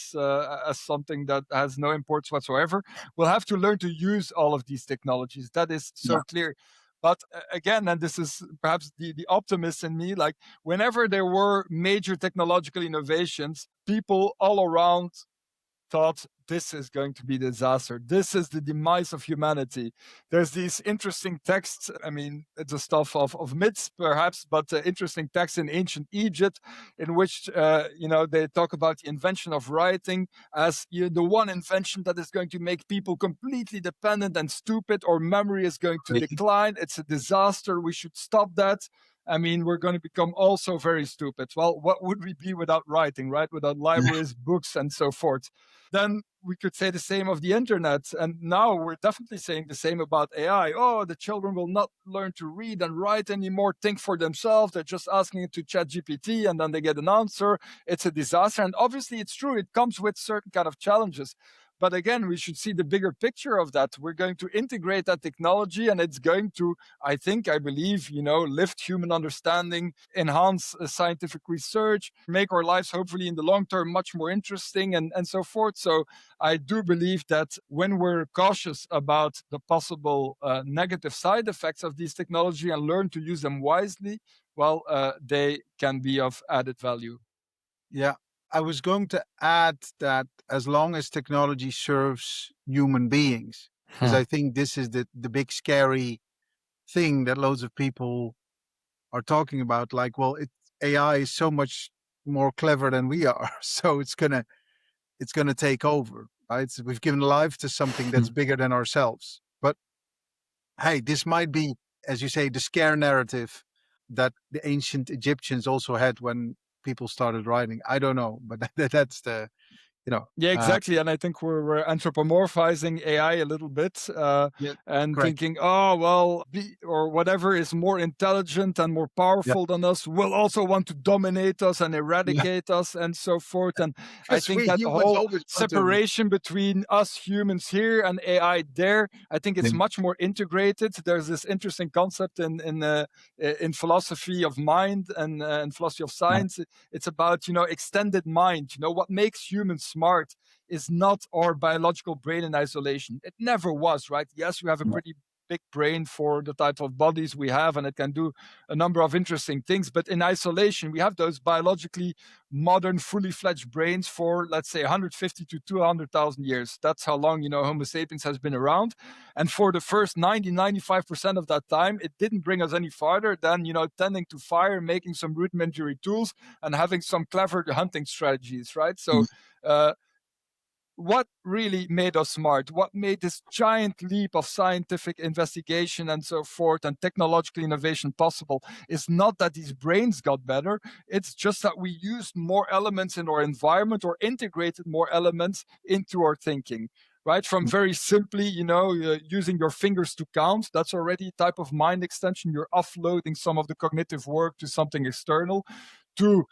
A: something that has no importance whatsoever. We'll have to learn to use all of these technologies. That is
B: yeah.
A: so clear. But again, and this is perhaps the optimist in me, like whenever there were major technological innovations, people all around thought this is going to be disaster. This is the demise of humanity. There's these interesting texts. I mean, it's the stuff of myths, perhaps, but interesting texts in ancient Egypt in which, they talk about the invention of writing as the one invention that is going to make people completely dependent and stupid, or memory is going to
B: Really?
A: decline. It's a disaster. We should stop that. I mean, we're going to become also very stupid. Well, what would we be without writing, right? Without libraries, books, and so forth. Then we could say the same of the internet. And now we're definitely saying the same about AI. Oh, the children will not learn to read and write anymore, think for themselves. They're just asking it to ChatGPT and then they get an answer. It's a disaster. And obviously it's true. It comes with certain kind of challenges. But again, we should see the bigger picture of that. We're going to integrate that technology and it's going to, I believe, lift human understanding, enhance scientific research, make our lives hopefully in the long term much more interesting and so forth. So I do believe that when we're cautious about the possible negative side effects of these technology and learn to use them wisely, well, they can be of added value.
B: Yeah. I was going to add that as long as technology serves human beings, because
A: Hmm.
B: I think this is the big scary thing that loads of people are talking about. Like, well, AI is so much more clever than we are, so it's gonna take over, right? So we've given life to something that's bigger than ourselves. But hey, this might be, as you say, the scare narrative that the ancient Egyptians also had when people started writing. I don't know, but that's the
A: Yeah,
B: Uh,
A: exactly. And I think we're anthropomorphizing AI a little bit
B: yeah,
A: and
B: correct.
A: thinking, oh, well, or whatever is more intelligent and more
B: Yeah,
A: powerful than us will also want to dominate us and
B: yeah.
A: eradicate us and so forth. And I
B: Because
A: think
B: we
A: that the
B: humans
A: whole
B: always want to.
A: separation between us humans here and AI there, I think
B: Yeah,
A: it's much more integrated. There's this interesting concept in philosophy of mind and philosophy of
B: yeah,
A: science. It's about, extended mind. What makes humans smart is not our biological brain in isolation. It never was, right? Yes, we have a
B: yeah,
A: pretty big brain for the type of bodies we have, and it can do a number of interesting things. But in isolation, we have those biologically modern, fully fledged brains for, let's say, 150 to 200,000 years. That's how long, Homo sapiens has been around. And for the first 95% of that time, it didn't bring us any farther than, tending to fire, making some rudimentary tools, and having some clever hunting strategies, right? So, uh, what really made us smart, what made this giant leap of scientific investigation and so forth and technological innovation possible is not that these brains got better. It's just that we used more elements in our environment or integrated more elements into our thinking. Right, from very simply, using your fingers to count. That's already a type of mind extension. You're offloading some of the cognitive work to something external, to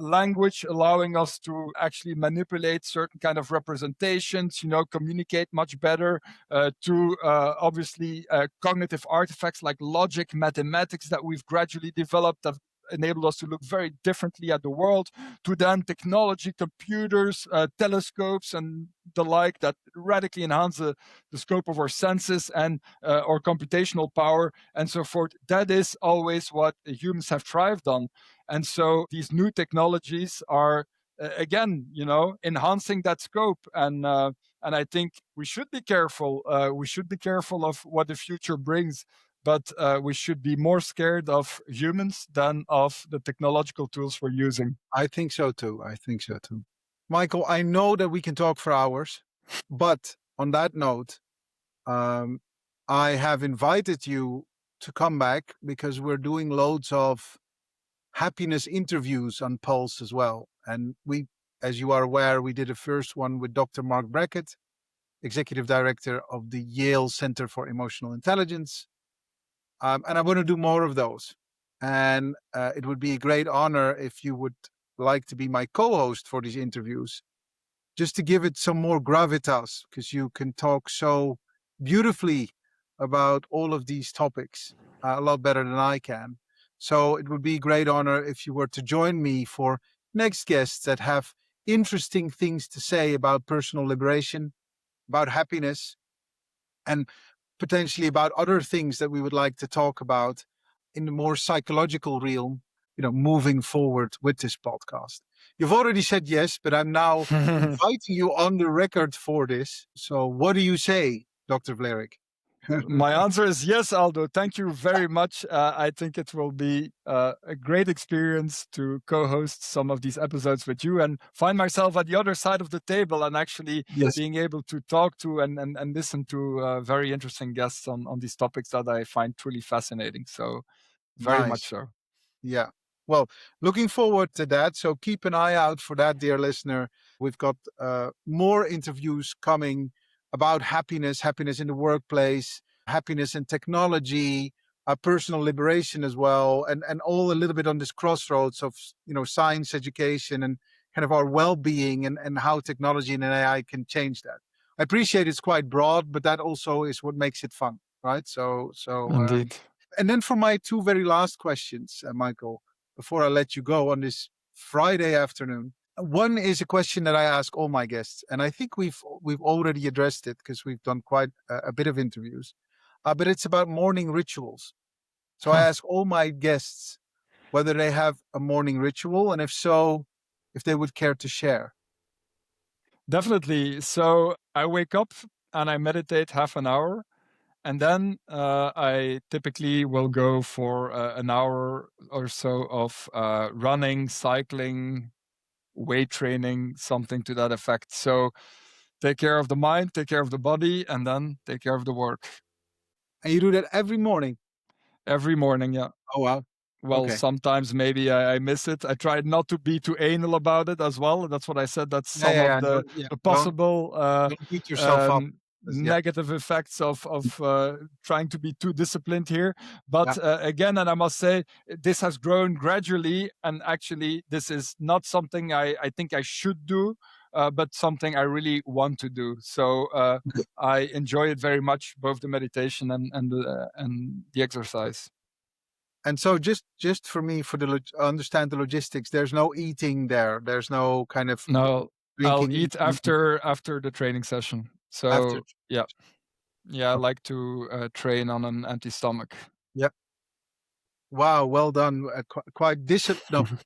A: language, allowing us to actually manipulate certain kind of representations, communicate much better, to obviously cognitive artifacts like logic, mathematics that we've gradually developed that enabled us to look very differently at the world, to then technology, computers, telescopes, and the like that radically enhance the scope of our senses and our computational power and so forth. That is always what humans have thrived on. And so these new technologies are again, enhancing that scope. And I think we should be careful. We should be careful of what the future brings, but we should be more scared of humans than of the technological tools we're using.
B: I think so too. I think so too. Michael, I know that we can talk for hours, but on that note, um, I have invited you to come back because we're doing loads of happiness interviews on Pulse as well. And we, as you are aware, we did a first one with Dr. Mark Brackett, Executive Director of the Yale Center for Emotional Intelligence. And I want to do more of those. And it would be a great honor if you would like to be my co host for these interviews, just to give it some more gravitas, because you can talk so beautifully about all of these topics, a lot better than I can. So it would be a great honor if you were to join me for next guests that have interesting things to say about personal liberation, about happiness, and potentially about other things that we would like to talk about in the more psychological realm, moving forward with this podcast. You've already said yes, but I'm now inviting you on the record for this. So what do you say, Dr. Vlerick?
A: My answer is yes, Aldo. Thank you very much. I think it will be a great experience to co host some of these episodes with you and find myself at the other side of the table and actually
B: Yes,
A: being able to talk to and listen to very interesting guests on these topics that I find truly fascinating. So, very much
B: nice.
A: so.
B: Yeah. Well, looking forward to that. So keep an eye out for that, dear listener. We've got more interviews coming about happiness, happiness in the workplace, happiness in technology, personal liberation as well, and all a little bit on this crossroads of science education and kind of our well-being and how technology and AI can change that. I appreciate it's quite broad, but that also is what makes it fun, right?
A: Indeed.
B: And then for my two very last questions, Michael, before I let you go on this Friday afternoon. One is a question that I ask all my guests, and I think we've already addressed it because we've done quite a bit of interviews. But it's about morning rituals. So I ask all my guests whether they have a morning ritual, and if so, if they would care to share.
A: Definitely. So, I wake up and I meditate half an hour. And then I typically will go for an hour or so of running, cycling, weight training, something to that effect. So take care of the mind, take care of the body, and then take care of the work
B: And you do that every morning.
A: every morning. Yeah.
B: Oh wow!
A: well,
B: Okay.
A: sometimes maybe I miss it. I try not to be too anal about it as well. That's what I said. That's
B: Yeah,
A: some
B: yeah,
A: of
B: yeah.
A: the,
B: Yeah.
A: the possible
B: Don't beat yourself up. Yeah,
A: negative effects of trying to be too disciplined here.
B: yeah.
A: But again, and I must say, this has grown gradually. And actually, this is not something I think I should do, but something I really want to do. So I enjoy it very much, both the meditation and the exercise.
B: And so just for me, for the understand the logistics, there's no eating there. There's no kind of
A: No, I'll
B: drinking
A: eat after the training session.
B: after.
A: So yeah, I like to train on an empty stomach.
B: Yep. Wow, well done. Quite disciplined. No,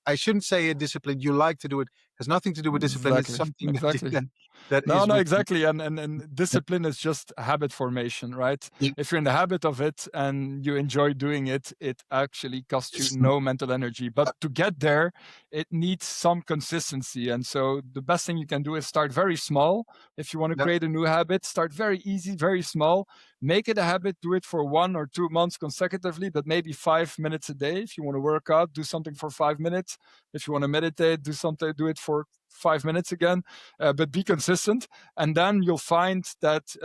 B: I shouldn't say a discipline. You like to do it. Has nothing to do with discipline. It's
A: Exactly,
B: something
A: exactly.
B: that
A: No,
B: is
A: no,
B: with you.
A: exactly. And
B: Yep.
A: discipline is just habit formation, right?
B: Yep.
A: If you're in the habit of it and you enjoy doing it, it actually costs you no mental energy. But to get there, it needs some consistency. And so the best thing you can do is start very small. If you want to
B: Yep.
A: create a new habit, start very easy, very small. Make it a habit, do it for 1 or 2 months consecutively, but maybe 5 minutes a day. If you want to work out, do something for 5 minutes. If you want to meditate, do it for 5 minutes again, but be consistent, and then you'll find that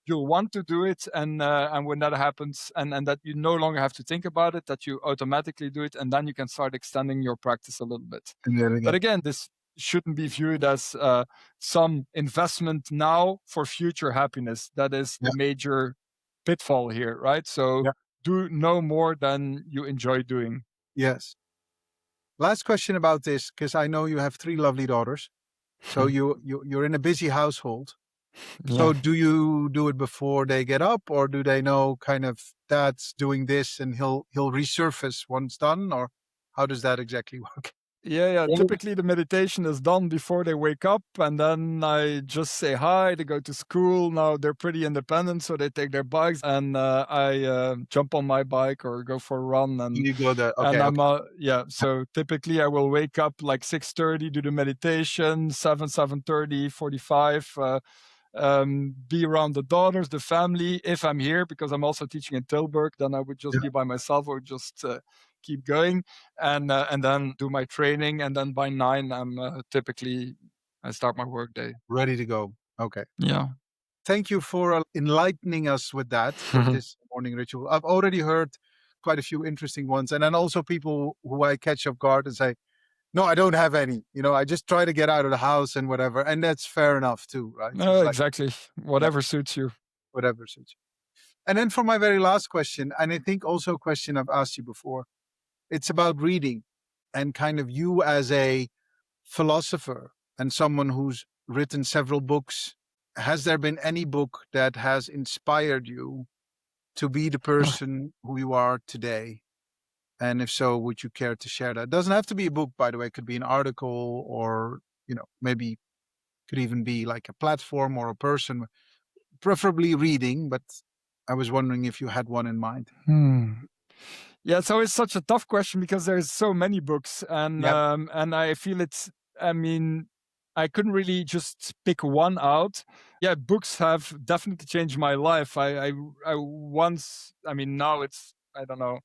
A: you'll want to do it, and when that happens, and that you no longer have to think about it, that you automatically do it, and then you can start extending your practice a little bit.
B: And then
A: But
B: again.
A: again, this shouldn't be viewed as some investment now for future happiness. That is
B: Yeah.
A: the major pitfall here, right? So
B: Yeah.
A: do no more than you enjoy doing.
B: Yes. Last question about this, because I know you have 3 lovely daughters. So you're in a busy household.
A: Yeah.
B: So do you do it before they get up, or do they know kind of dad's doing this and he'll resurface once done, or how does that exactly work?
A: Yeah.
B: Yeah.
A: Typically, the meditation is done before they wake up, and then I just say hi. They go to school. Now they're pretty independent, so they take their bikes, and I jump on my bike or go for a run.
B: You go there.
A: And
B: Okay.
A: I'm
B: Okay.
A: So typically I will wake up like 6:30, do the meditation, 7:30, 45. Be around the daughters, the family. If I'm here, because I'm also teaching in Tilburg, then I would just
B: Yeah.
A: be by myself or just keep going, and then do my training. And then by 9, I start my work day.
B: Ready to go. Okay.
A: Yeah.
B: Thank you for enlightening us with that, with this morning ritual. I've already heard quite a few interesting ones. And then also people who I catch off guard and say, no, I don't have any. I just try to get out of the house and whatever. And that's fair enough too, right?
A: No,
B: It's like,
A: exactly.
B: yeah,
A: Whatever suits you.
B: whatever suits you. And then for my very last question, and I think also a question I've asked you before, it's about reading and kind of you as a philosopher and someone who's written several books. Has there been any book that has inspired you to be the person who you are today? And if so, would you care to share that? It doesn't have to be a book, by the way. It could be an article, or, maybe could even be like a platform or a person, preferably reading. But I was wondering if you had one in mind.
A: Yeah, so it's such a tough question because there's so many books, and
B: Yeah.
A: I feel it's. I mean, I couldn't really just pick one out. Yeah, books have definitely changed my life. I once. I mean, now it's, I don't know,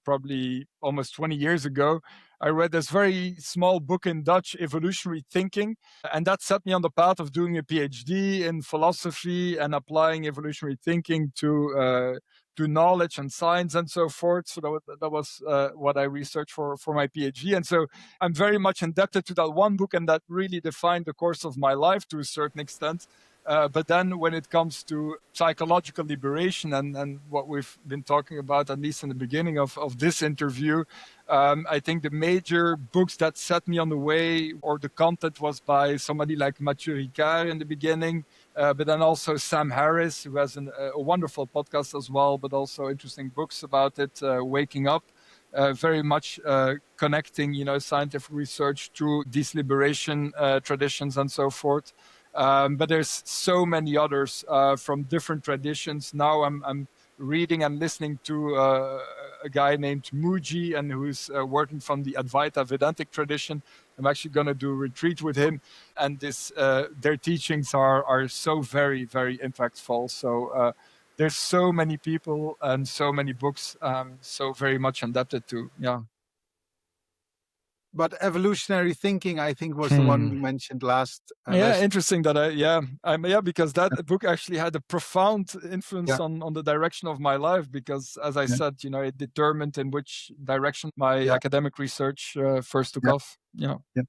A: probably almost 20 years ago. I read this very small book in Dutch, Evolutionary Thinking, and that set me on the path of doing a PhD in philosophy and applying evolutionary thinking to knowledge and science and so forth. So that was what I researched for my PhD. And so I'm very much indebted to that one book, and that really defined the course of my life to a certain extent. But then when it comes to psychological liberation and what we've been talking about, at least in the beginning of this interview, I think the major books that set me on the way, or the content, was by somebody like Mathieu Ricard in the beginning, but then also Sam Harris, who has a wonderful podcast as well, but also interesting books about it, Waking Up. Very much connecting, scientific research to these liberation traditions and so forth. But there's so many others from different traditions. Now I'm reading and listening to a guy named Muji, and who's working from the Advaita Vedantic tradition. I'm actually going to do a retreat with him, and their teachings are so very, very impactful. So there's so many people and so many books, so very much indebted to. Yeah.
B: But evolutionary thinking, I think, was the one you mentioned last.
A: Yeah, interesting that because that book actually had a profound influence
B: Yeah,
A: on the direction of my life, because as I
B: yeah,
A: said, it determined in which direction my
B: yeah,
A: academic research first took
B: yeah,
A: off. Yeah.
B: yeah.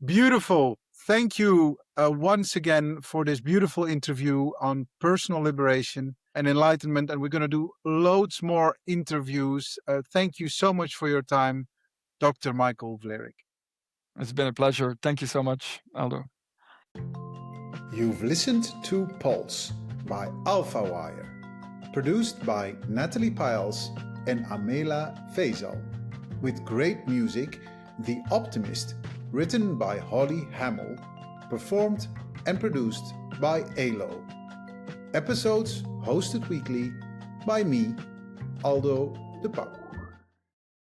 B: Beautiful. Thank you once again for this beautiful interview on personal liberation and enlightenment. And we're going to do loads more interviews. Thank you so much for your time, Dr. Michael Vlerick.
A: It's been a pleasure. Thank you so much, Aldo.
B: You've listened to Pulse by Alpha Wire, produced by Natalie Piles and Amela Faisal, with great music, The Optimist, written by Holly Hamill, performed and produced by ALO. Episodes hosted weekly by me, Aldo de Pauw.